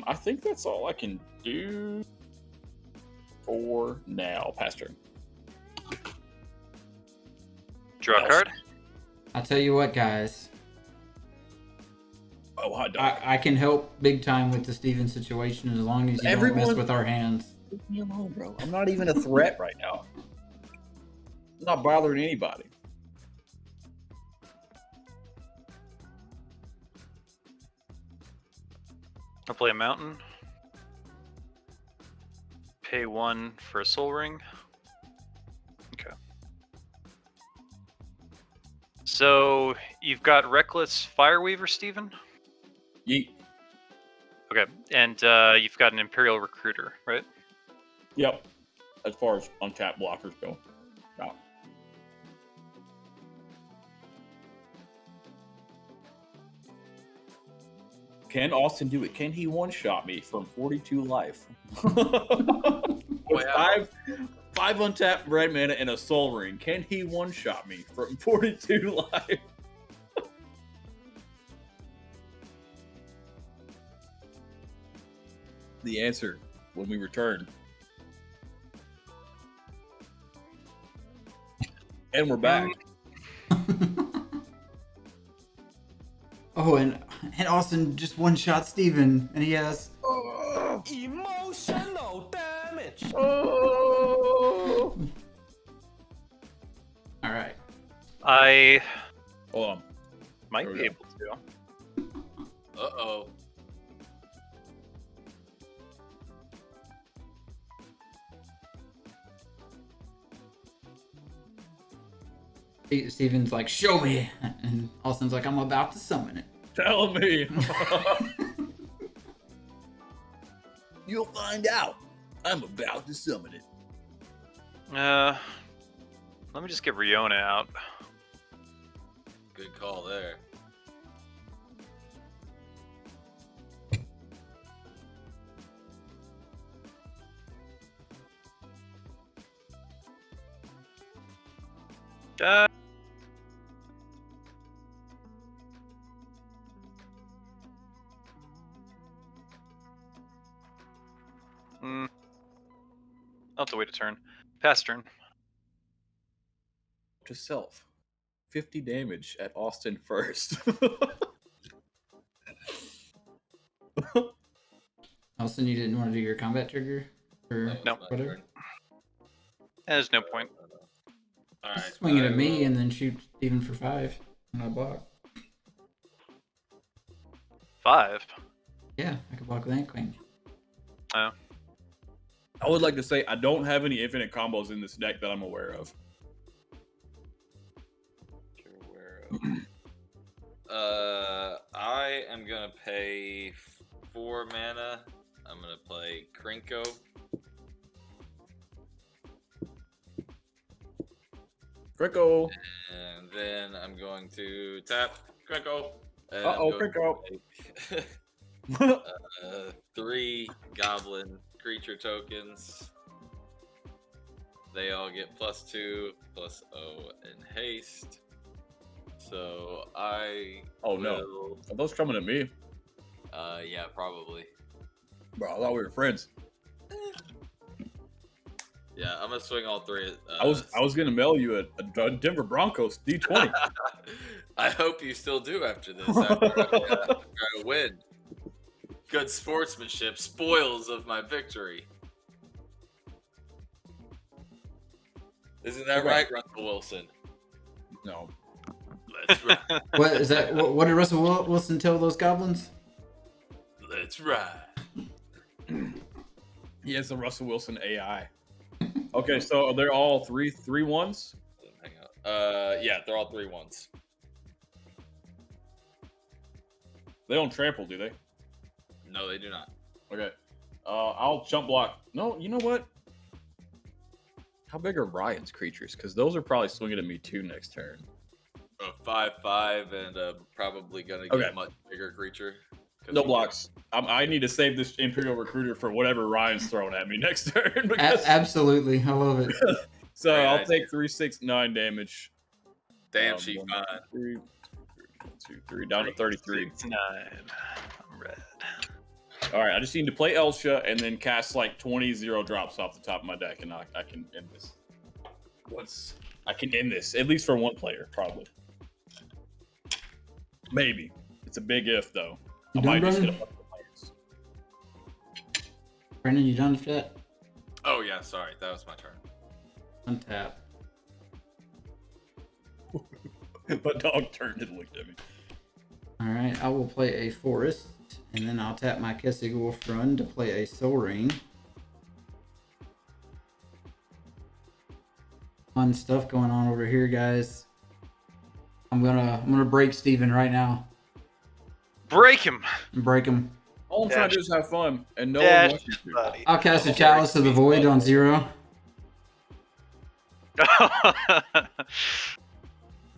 I think that's all I can do for now. Pass turn. Draw a card. I'll tell you what, guys. Oh, hot dog. I can help big time with the Steven situation as long as you don't mess with our hands. Leave me alone, bro. I'm not even a threat right now. I'm not bothering anybody. I'll play a mountain. Pay 1 for a soul ring. Okay. So you've got Reckless Fireweaver, Steven? Yeet. Okay. And you've got an Imperial Recruiter, right? Yep. As far as untapped blockers go. No. Can Austin do it? Can he one-shot me from 42 life? With five untapped red mana and a soul ring. Can he one-shot me from 42 life? The answer when we return. And we're back. Oh, and Austin just 1-shot Steven, and he has... Emotional damage. Alright. I Hold on. might There we be go. able to. Uh-oh. Steven's like, show me! And Austin's like, I'm about to summon it. Tell me. You'll find out. I'm about to summon it. Let me just get Rionya out. Good call there. I'll have to wait a turn. Pass turn. To self. 50 damage at Austin first. Austin, you didn't want to do your combat trigger? Or That was No. my whatever? turn. There's no point. All right. Swing it at I me will- and then shoot Steven for 5. And I block. 5. Yeah, I can block with Ant Queen. Oh. I would like to say I don't have any infinite combos in this deck that I'm aware of. You're aware of. I am gonna pay 4 mana. I'm gonna play Krenko. Krenko. And then I'm going to tap Krenko. And Uh-oh, I'm going Krenko. to take, 3 goblin creature tokens. They all get +2, +0, and haste. So I Oh no. will, Are those coming at me? yeah, probably. Bro, I thought we were friends. Yeah, I'm gonna swing all 3. I was gonna mail you a Denver Broncos D20. I hope you still do after this. After I win. Good sportsmanship, spoils of my victory. Isn't that Okay. right, Russell Wilson? No. Let's ride. What is that? What did Russell Wilson tell those goblins? Let's ride. He has the Russell Wilson AI. Okay, so they're all 3/3/1s? Hang on. Yeah, they're all 3/1s. They don't trample, do they? No, they do not. Okay. I'll jump block. No, you know what? How big are Ryan's creatures? Because those are probably swinging at me too next turn. A 5/5 and probably gonna get Okay. a much bigger creature. 'Cause No he- blocks. I need to save this Imperial Recruiter for whatever Ryan's throwing at me next turn. Because, Absolutely, I love it. so Great I'll idea. take 3, 6, 9 damage. Damn, she 1, fine. 3, 1, 2, 3, down to 33. 6, 9. I'm red. All right, I just need to play Elsha and then cast like 20 0-drops off the top of my deck, and I can end this. I can end this, at least for one player, probably. Maybe. It's a big if, though. You I done, might just Brennan? get a bunch of players. Brennan, you done with that? Oh yeah, sorry, that was my turn. Untap. But dog turned and looked at me. Alright, I will play a forest, and then I'll tap my Kessig Wolf Run to play a Soul Ring. Fun stuff going on over here, guys. I'm gonna break Steven right now. Break him! Break him. All I'm trying to do is have fun, and no Dash, one wants you to. buddy. I'll cast a Chalice of the Void on 0.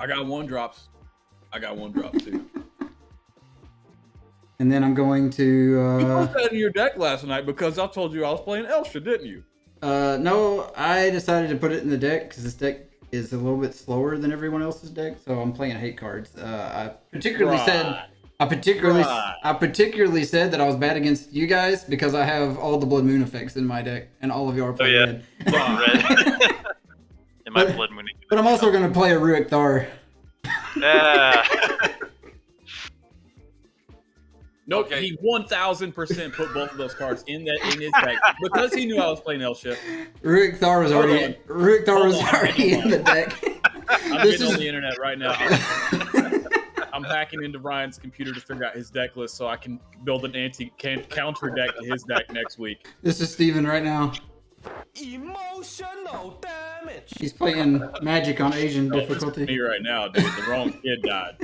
I got 1 drops. I got 1 drop, too. And then I'm going You to put that in your deck last night because I told you I was playing Elsha, didn't you? no, I decided to put it in the deck because this deck is a little bit slower than everyone else's deck, so I'm playing hate cards. I particularly said I particularly said that I was bad against you guys because I have all the Blood Moon effects in my deck, and all of you are playing yeah. red. Red. In my blood moon. But I'm also going to play a Ruick Thar. Nope, Okay. he 1000% put both of those cards in his deck because he knew I was playing Elsha. Ruick Thar was Hold already on. already in the deck. I'm This getting is- on the internet right now. I'm hacking into Ryan's computer to figure out his deck list so I can build an counter deck to his deck next week. This is Steven right now. Emotional damage. He's playing Magic on Asian Me difficulty. right now, dude. The wrong kid died.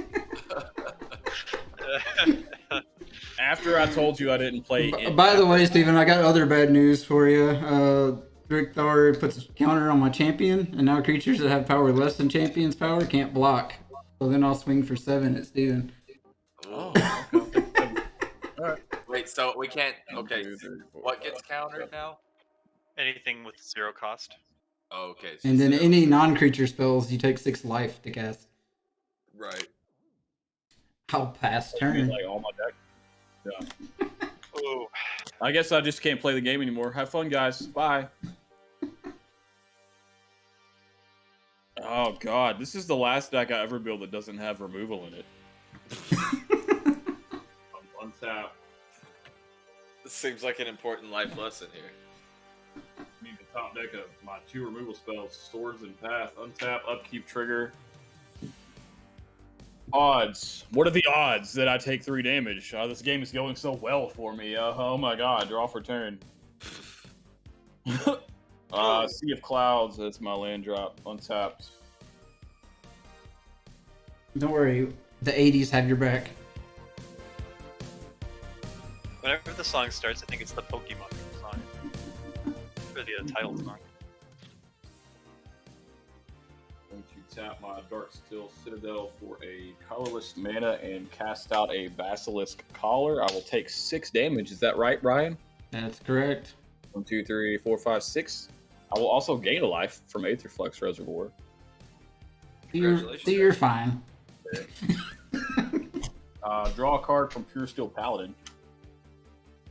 After I told you I didn't play it. By the way, Steven, I got other bad news for you. Ruick Thar puts a counter on my champion, and now creatures that have power less than champion's power can't block. So then I'll swing for 7 at Steven. Oh. okay. Wait, so we can't. Okay, 1, 2, 3, 4, what gets 5, countered now? Anything with 0 cost. Oh, okay. So And then 0. any non-creature spells, you take 6 life to cast. Right. I'll pass I turn. like all my deck. Yeah. Ooh. I guess I just can't play the game anymore. Have fun, guys. Bye. Oh god, this is the last deck I ever build that doesn't have removal in it. Untap. This seems like an important life lesson here. Need the top deck of my 2 removal spells, Swords and Path, untap, upkeep trigger. Odds. What are the odds that I take 3 damage? This game is going so well for me. Oh my god, draw for turn. Sea of Clouds, that's my land drop, untapped. Don't worry, the 80s have your back. Whenever the song starts, I think it's the Pokemon song. Or the title song. Going to tap my Darksteel Citadel for a colorless mana and cast out a Basilisk Collar. I will take 6 damage. Is that right, Brian? That's correct. 1, 2, 3, 4, 5, 6. I will also gain a life from Aetherflux Reservoir. You're fine. Draw a card from Pure Steel Paladin.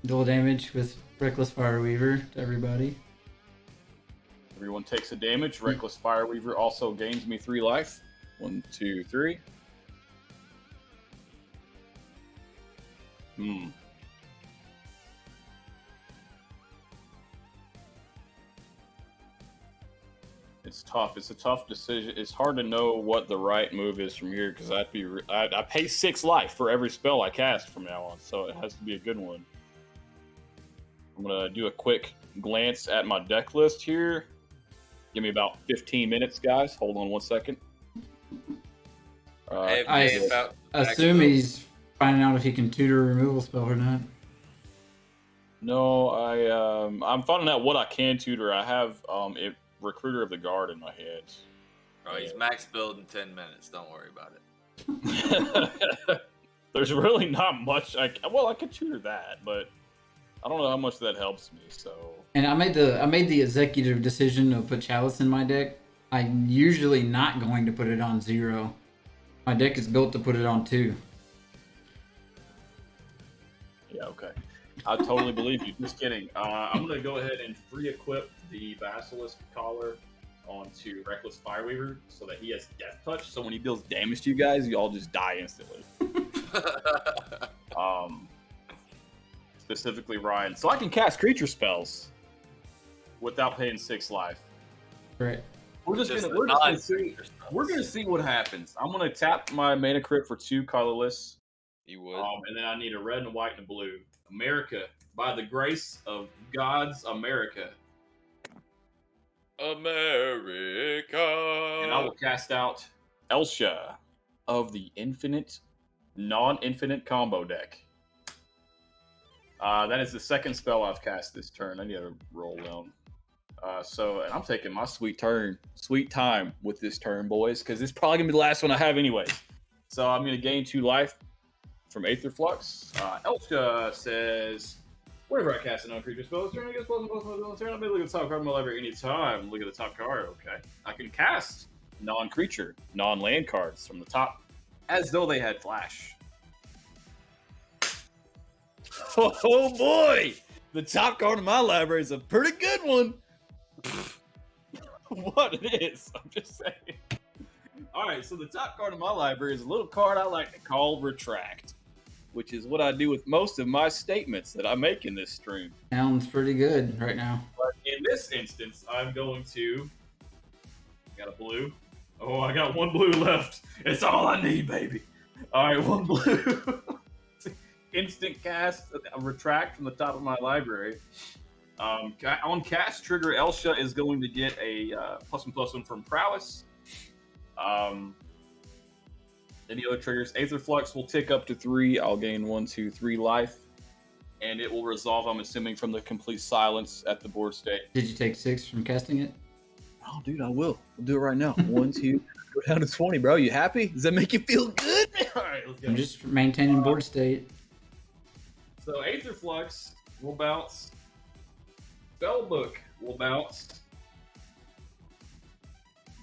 Dual damage with Reckless Fireweaver to everybody. Everyone takes a damage. Reckless Fireweaver also gains me 3 life. 1, 2, 3. It's tough. It's a tough decision. It's hard to know what the right move is from here because I pay 6 life for every spell I cast from now on, so it has to be a good one. I'm gonna do a quick glance at my deck list here. Give me about 15 minutes, guys. Hold on 1 second. I assume he's finding out if he can tutor a removal spell or not. No, I'm finding out what I can tutor. I have Recruiter of the Guard in my head. Oh, he's max build in 10 minutes. Don't worry about it. There's really not much. I could tutor that, but I don't know how much that helps me. So. And I made the executive decision to put Chalice in my deck. I'm usually not going to put it on 0. My deck is built to put it on 2. Yeah, okay. I totally believe you. Just kidding. I'm going to go ahead and free equip the Basilisk Collar onto Reckless Fireweaver so that he has Death Touch. So when he deals damage to you guys, you all just die instantly. Specifically Ryan. So I can cast creature spells without paying 6 life. Right. We're gonna see what happens. I'm gonna tap my mana crypt for 2 colorless. You would. And then I need a red and a white and a blue. America, by the grace of God's America. America. And I will cast out Elsha of the non-infinite combo deck. That is the second spell I've cast this turn. I need to roll down. And I'm taking my sweet time with this turn, boys, because it's probably going to be the last one I have anyway. So I'm going to gain 2 life from Aetherflux. Elsha says, whenever I cast a non-creature spell, turn against plus turn. I may look at the top card of my library anytime. Look at the top card. Okay. I can cast non-creature, non-land cards from the top as though they had flash. Oh boy! The top card of my library is a pretty good one. What it is, I'm just saying. Alright, so the top card of my library is a little card I like to call Retract, which is what I do with most of my statements that I make in this stream. Sounds pretty good right now. But in this instance, I'm going to... Got a blue. Oh, I got 1 blue left. It's all I need, baby. Alright, 1 blue. Instant cast, a Retract from the top of my library. On cast trigger, Elsha is going to get a +1/+1 from Prowess. Any other triggers? Aetherflux will tick up to 3. I'll gain 1, 2, 3 life. And it will resolve, I'm assuming, from the complete silence at the board state. Did you take 6 from casting it? Oh, dude, I will. We'll do it right now. 1, 2, go down to 20, bro. You happy? Does that make you feel good? All right, let's go. I'm just maintaining board state. So Aetherflux will bounce. Spellbook will bounce.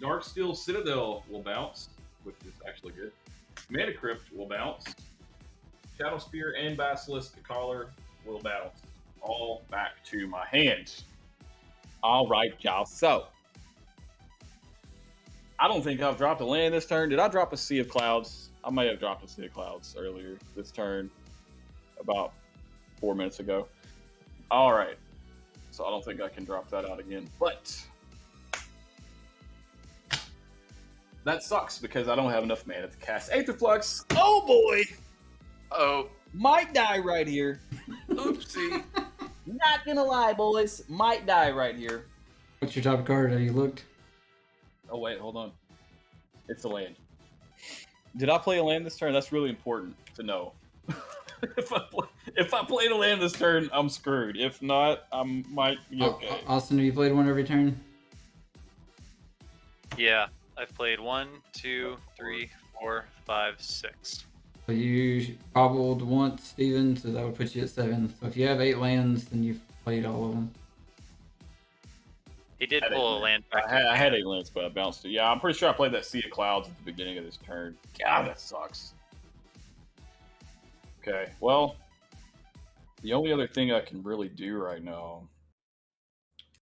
Darksteel Citadel will bounce, which is actually good. Mana Crypt will bounce. Shadow Spear and Basilisk Collar will bounce. All back to my hands. All right, y'all. So, I don't think I've dropped a land this turn. Did I drop a Sea of Clouds? I may have dropped a Sea of Clouds earlier this turn, about 4 minutes ago. All right. So I don't think I can drop that out again. But that sucks because I don't have enough mana to cast Aetherflux. Oh boy! Oh, Might die right here. oopsie. Not gonna lie, boys. Might die right here. What's your top card? Have you looked? Oh wait, hold on. It's a land. Did I play a land this turn? That's really important to know. if I played a land this turn, I'm screwed. If not, I might be okay. Austin, have you played one every turn? Yeah, I've played 1, 2, 3, 4, 5, 6. So you cobbled once, Steven, so that would put you at 7. So if you have 8 lands, then you've played all of them. He did I had pull a eight land back. I had 8 lands, but I bounced it. Yeah, I'm pretty sure I played that Sea of Clouds at the beginning of this turn. God, that sucks. Okay, well, the only other thing I can really do right now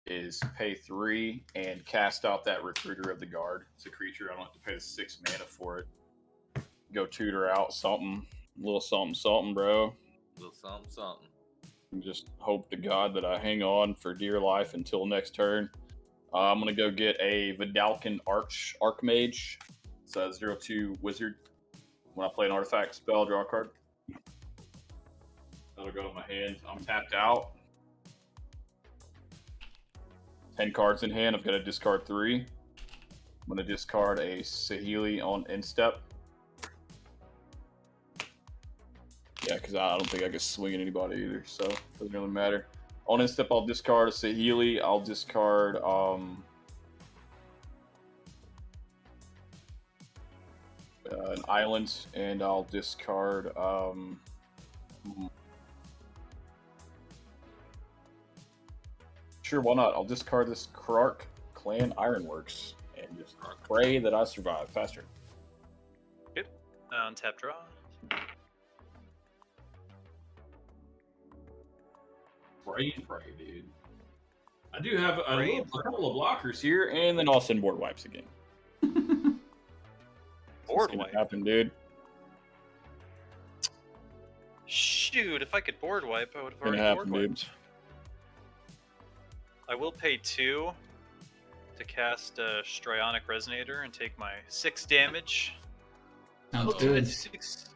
is pay 3 and cast out that Recruiter of the Guard. It's a creature. I don't have to pay the 6 mana for it. Go tutor out something. A little something, something, bro. Little something, something. And just hope to God that I hang on for dear life until next turn. I'm going to go get a Vidalcan Archmage. It's a 0/2 wizard. When I play an artifact spell, draw a card. That'll go in my hand. I'm tapped out. 10 cards in hand. I've got to discard 3. I'm going to discard a Saheeli on instep. Yeah, because I don't think I can swing at anybody either, so it doesn't really matter. On instep, I'll discard a Saheeli. I'll discard an island, and I'll discard sure, why not? I'll discard this Krark Clan Ironworks and just pray that I survive faster. Good. Untap draw. Pray, dude. I do have a couple of blockers here, and then I'll send board wipes again. Board What's wipe. gonna happen, dude? Shoot, if I could board wipe, I would have Gonna already happen, board dude. wiped. I will pay 2 to cast a Strionic Resonator and take my 6 damage. Sounds Ultimate good. 6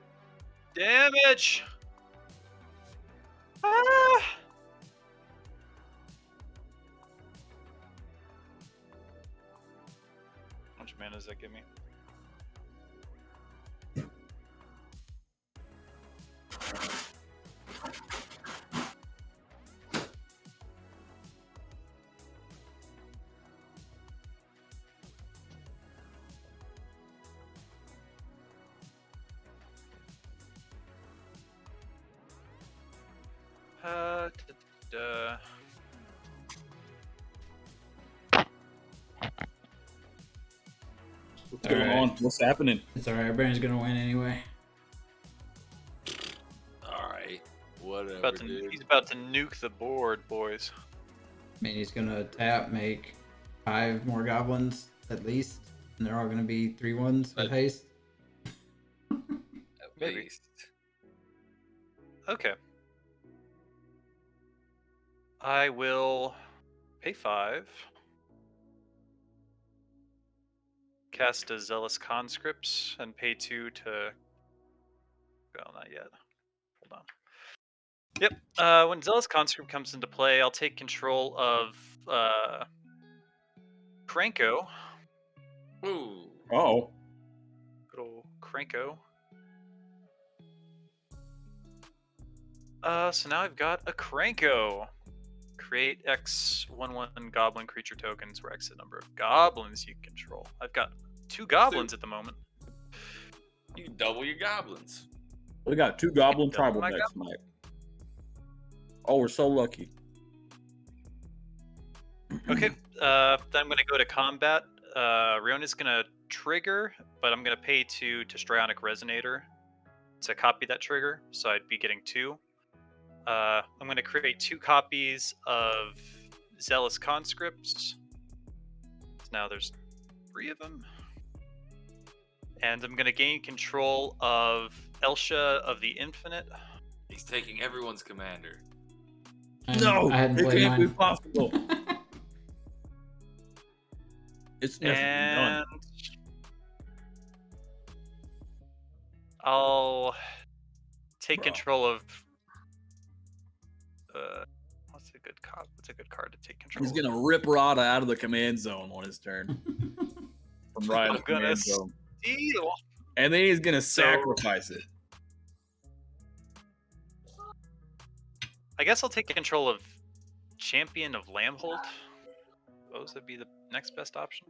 damage! Ah! How much mana does that give me? Da. What's going on? What's happening? It's alright, Brandon's gonna win anyway. Alright. Whatever, dude. He's about to nuke the board, boys. I mean, he's gonna tap, make 5 more goblins at least, and they're all gonna be 3/1s with haste. At Maybe. least. Okay. I will pay 5. Cast a Zealous Conscripts and pay 2 to... Well, not yet. Hold on. Yep. When Zealous Conscript comes into play, I'll take control of Krenko. Ooh. Oh, Good old Krenko. So now I've got a Krenko. Create X 1/1 goblin creature tokens where X is the number of goblins you control. I've got 2 goblins at the moment. You can double your goblins. we got 2 goblin Double tribal my decks tonight. Oh, we're so lucky. Okay, then I'm going to go to combat. Rionya's going to trigger, but I'm going to pay 2 to Strionic Resonator to copy that trigger, so I'd be getting 2. I'm going to create 2 copies of Zealous Conscripts. So now there's 3 of them. And I'm going to gain control of Elsha of the Infinite. He's taking everyone's commander. No, I hadn't it played can't be mine. possible. It's never been done. And I'll take control of. What's a good card? What's a good card to take control? He's gonna rip Radha out of the command zone on his turn from Ryan's I'm gonna command zone, steal. and then he's gonna sacrifice it. I guess I'll take control of Champion of Lambholt. Those would be the next best option.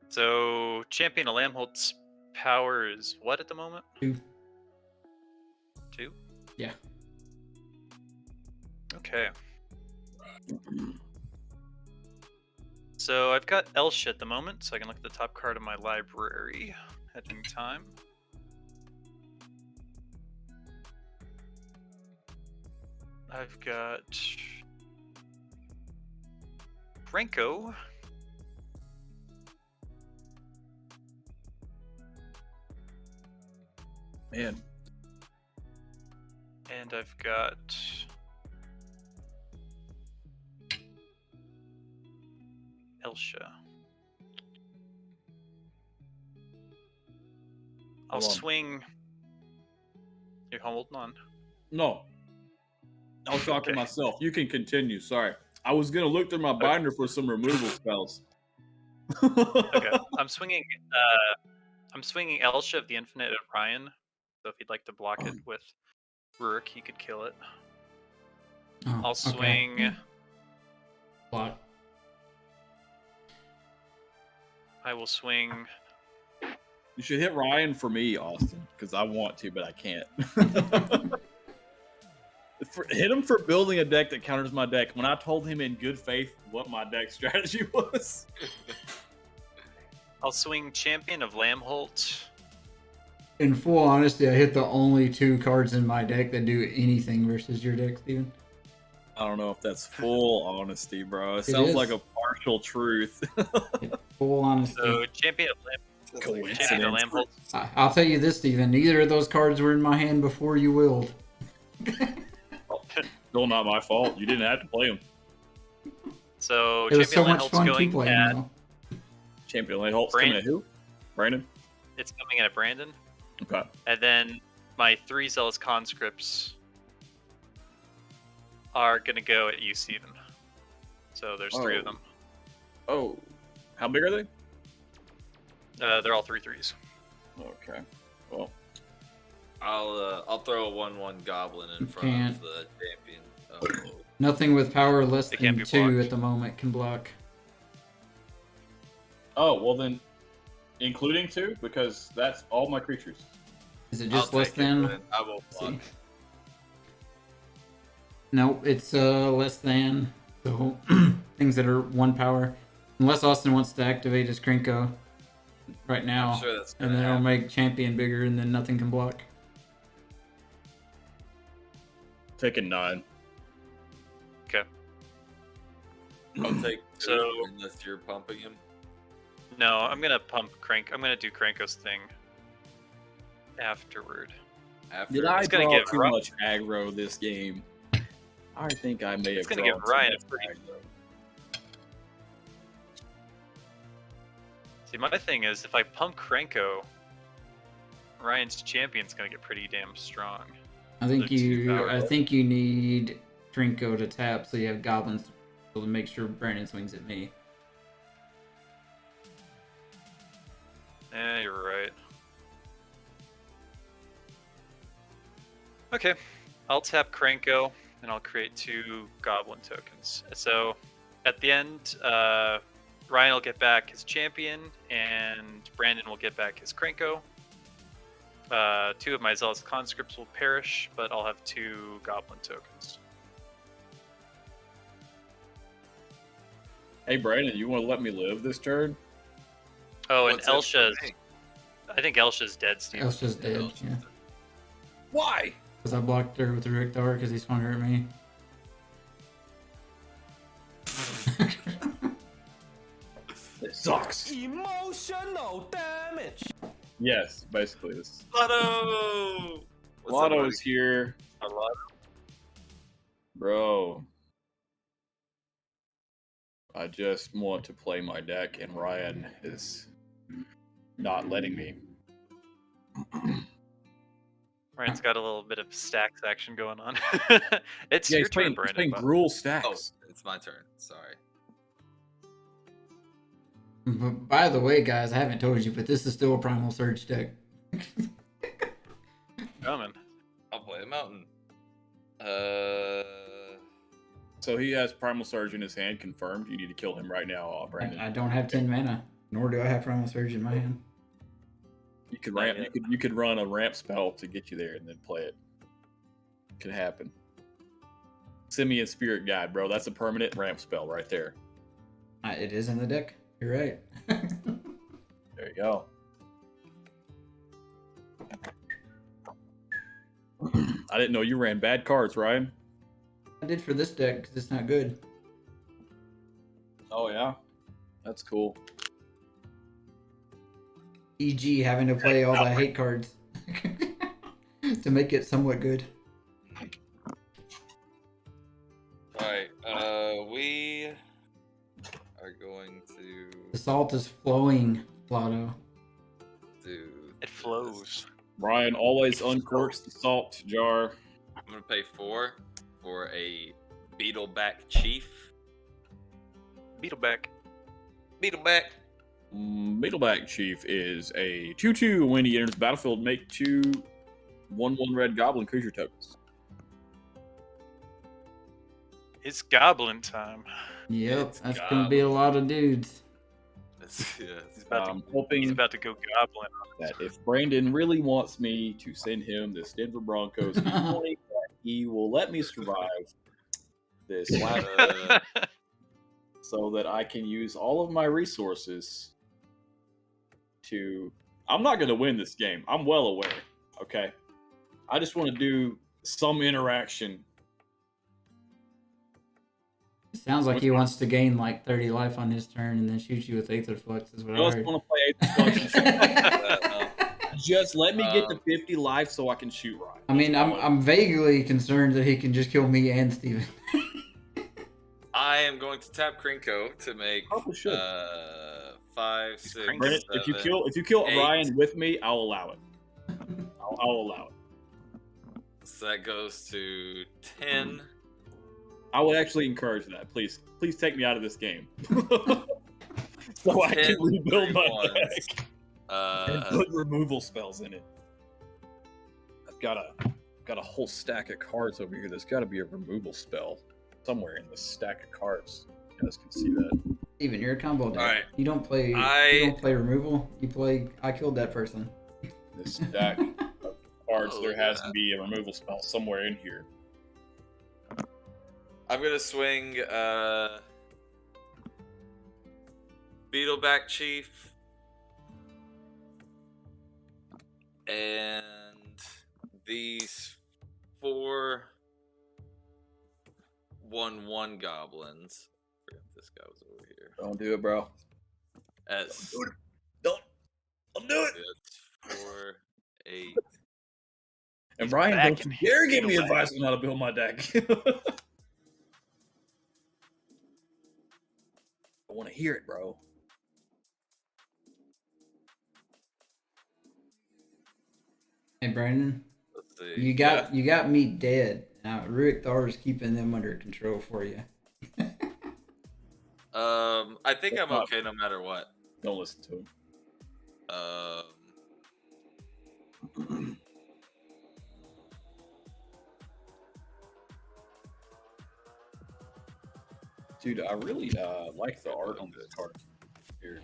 So Champion of Lambholt's power is what at the moment? 2. 2? Yeah. Okay. So I've got Elsha at the moment, so I can look at the top card of my library at any time. I've got Krenko. Man, And I've got Elsha. I'll Hold on. swing. You're holding on. no. I was talking Okay. to myself. You can continue. Sorry, I was gonna look through my binder for some removal spells. Okay, I'm swinging. I'm swinging Elsha of the Infinite at Ryan. So if he'd like to block it with Rurik, he could kill it. Oh, I'll okay. swing. Block. I will swing. You should hit Ryan for me, Austin, because I want to, but I can't. Hit him for building a deck that counters my deck when I told him in good faith what my deck strategy was. I'll swing Champion of Lambholt. In full honesty, I hit the only 2 cards in my deck that do anything versus your deck, Steven. I don't know if that's full honesty, bro. It It sounds is. like a partial truth. Full honesty. So Champion of Lambholt. I'll tell you this, Steven. Neither of those cards were in my hand before you willed. Still not my fault. You didn't have to play him. So It was so Champion of much Lambholt's fun to going play. at. Though. Champion Lane Holt's coming at who? Brandon? It's coming in at Brandon. Okay. And then my 3 Zealous Conscripts are going to go at you, Steven. So there's 3 of them. Oh. How big are they? They're all 3/3s. Okay. Well, I'll throw a 1/1 goblin in front can't. of the champion. Nothing with power less They can't than be 2 blocked. at the moment can block. oh, well then, including 2, because that's all my creatures. Is it I'll just less take it, than? but I will block. See. Nope, it's less than. So things that are 1 power. Unless Austin wants to activate his Krenko right now. I'm sure that's And gonna then it'll happen. make champion bigger and then nothing can block. Taking 9. Okay. I'll take So- 2 unless you're pumping him. No, I'm going to pump Crank. I'm going to do Krenko's thing afterward. After Did I It's gonna draw give too Ru- much aggro this game? I think I may have It's gonna drawn give too Ryan much a pretty- aggro. See, my thing is, if I pump Krenko, Ryan's champion's going to get pretty damn strong. I think They're 2 you power. need Krenko to tap so you have goblins to make sure Brandon swings at me. Yeah, you're right. Okay, I'll tap Krenko, and I'll create 2 goblin tokens. So, at the end, Ryan will get back his champion, and Brandon will get back his Krenko. 2 of my Zealous Conscripts will perish, but I'll have 2 goblin tokens. Hey, Brandon, you want to let me live this turn? Oh, and What's it for Elsha's... me? I think Elsha's dead, Steve. Elsa's dead, Elsha's yeah. dead. Why? Because I blocked her with the Rictar because he swung her at me. It sucks. Emotional damage. Yes, basically. This Lotto! What's up, Lotto buddy? is here. Bro. I just want to play my deck, and Ryan is not letting me. Ryan's got a little bit of stacks action going on. It's Yeah, your he's turn, playing Brandon. bud. Gruul Oh, stacks. it's my turn. Sorry. By the way, guys, I haven't told you, but this is still a Primal Surge deck. Coming. I'll play a mountain. So he has Primal Surge in his hand, confirmed. You need to kill him right now, Brandon. I don't have 10 mana, nor do I have Primal Surge in my hand. You could ramp. You could run a ramp spell to get you there and then play it. Could happen. Simian Spirit Guide, bro. That's a permanent ramp spell right there. It is in the deck. You're right. There you go. I didn't know you ran bad cards, Ryan. I did for this deck because it's not good. Oh yeah, that's cool. E.g. having to play all the hate cards to make it somewhat good. Alright, we are going to The salt is flowing, Blotto. do. It flows. Ryan always uncorks the salt jar. I'm gonna pay 4 for a Beetleback Chief. Beetleback. Beetleback. Beetleback Chief is a 2/2 when he enters the battlefield. Make 2 1/1 red goblin creature tokens. It's goblin time. Yep, It's that's gonna be a lot of dudes. Yeah, He's about, I'm to, hoping he's about to go goblin. that if Brandon really wants me to send him this Denver Broncos, he will let me survive this last so that I can use all of my resources to. I'm not going to win this game. I'm well aware. Okay, I just want to do some interaction. It sounds like he wants to gain like 30 life on his turn and then shoot you with Aether Flux, is what I I just heard. want to play Aether Flux. Just let me get to 50 life so I can shoot Ryan. I mean, I'm vaguely concerned that he can just kill me and Steven. I am going to tap Krenko to make Probably should. 5, 6, Brandon, 7, if you kill 8. Ryan with me, I'll allow it. I'll allow it. So that goes to 10. I would actually encourage that. Please take me out of this game, so I can 10 rebuild my 3-1s. deck and put removal spells in it. I've got a whole stack of cards over here. There's got to be a removal spell somewhere in the stack of cards. You guys can see that. Steven, you're a combo deck. Alright. You don't play removal. You play I killed that person. This stack of cards, Oh, there has yeah. to be a removal spell somewhere in here. I'm gonna swing Beetleback Chief and these 4 1/1 goblins. I forgot this guy was over here. Don't do it, bro. That's Don't do it. that's 4, 8. And He's Ryan, back don't you in dare give me Beetleback. advice on how to build my deck. I want to hear it, bro. Hey Brandon, Let's see. you got me dead. Now Rurik Thar is keeping them under control for you. I think I'm okay no matter what. Don't listen to him. Dude, I really like the art on this card. Here.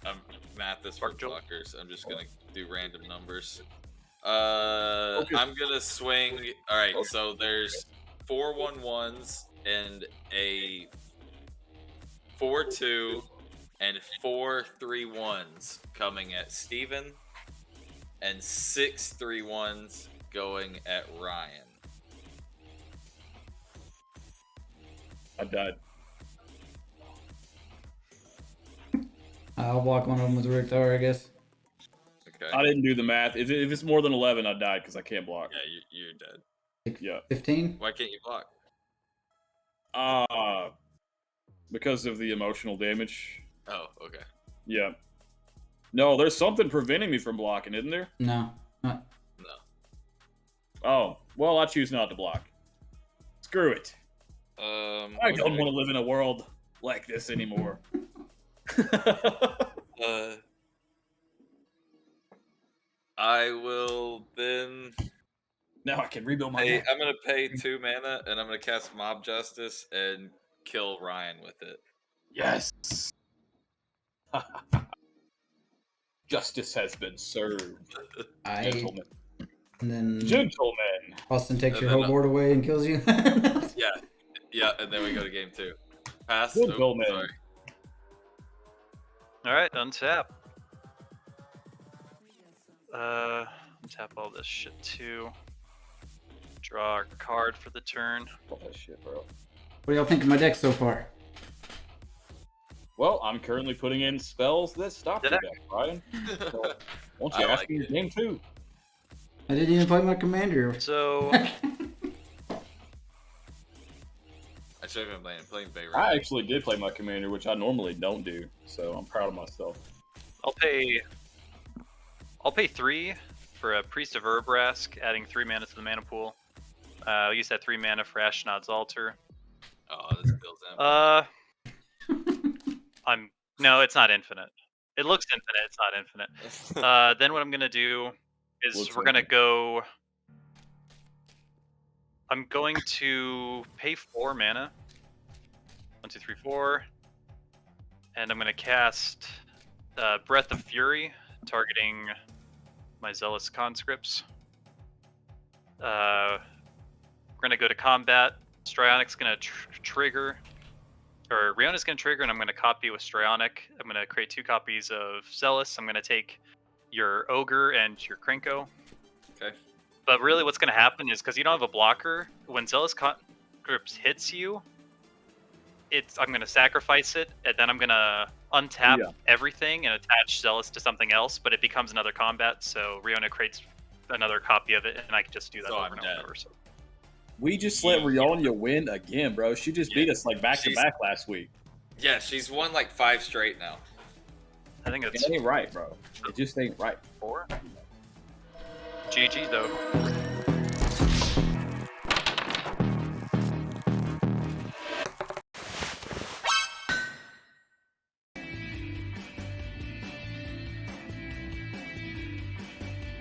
I'm math this for Spark Jolt. blockers. I'm just gonna do random numbers. Okay. I'm gonna swing. All right, Okay. so there's 4 1/1s and a 4/2 and 4 3/1s coming at Steven and 6 3/1s going at Ryan. I died. I'll block one of them with Rurik Thar, I guess. Okay. I didn't do the math. If it's more than 11, I died because I can't block. Yeah, you're dead. Yeah. 15? Why can't you block? Because of the emotional damage. Oh, okay. Yeah. No, there's something preventing me from blocking, isn't there? No. Not. No. Oh, well, I choose not to block. Screw it. I okay. don't want to live in a world like this anymore. I will then. Now I can rebuild my Hey, deck. I'm gonna pay 2 mana, and I'm gonna cast Mob Justice and kill Ryan with it. Yes. Justice has been served. Gentlemen. And then Gentlemen. Austin takes And your then, whole board away and kills you. Yeah, and then we go to game 2. Pass. Gentlemen. Sorry. All right, untap. Untap all this shit too. Draw a card for the turn. Fuck that shit, bro. What do y'all think of my deck so far? Well, I'm currently putting in spells that stop Did your I? deck, Ryan. So, won't you I ask like me it. game 2? I didn't even play my commander. So I should have been playing Bayron. I actually did play my commander, which I normally don't do, so I'm proud of myself. I'll pay 3 for a Priest of Urbrask, adding 3 mana to the mana pool. I'll use that 3 mana for Ashnod's Altar. Oh, this feels empty. No, it's not infinite. It looks infinite. It's not infinite. Then what I'm gonna do is Looks we're gonna infinite. go. I'm going to pay 4 mana. 1, 2, 3, 4, and I'm gonna cast Breath of Fury, targeting my Zealous Conscripts. We're gonna go to combat. Stryonic's gonna trigger, or Riona's gonna trigger, and I'm gonna copy with Stryonic. I'm gonna create 2 copies of Zealous. I'm gonna take your Ogre and your Krenko. Okay. But really, what's gonna happen is because you don't have a blocker, when Zealous Conscripts hits you, I'm gonna sacrifice it, and then I'm gonna untap everything and attach Zealous to something else. But it becomes another combat, so Riona creates another copy of it, and I can just do that So over I'm and dead. over. So. We just let Rionya win again, bro. She just beat us like back to back last week. Yeah, she's won like 5 straight now. I think It it's ain't right, bro. It just ain't right. 4. GG though.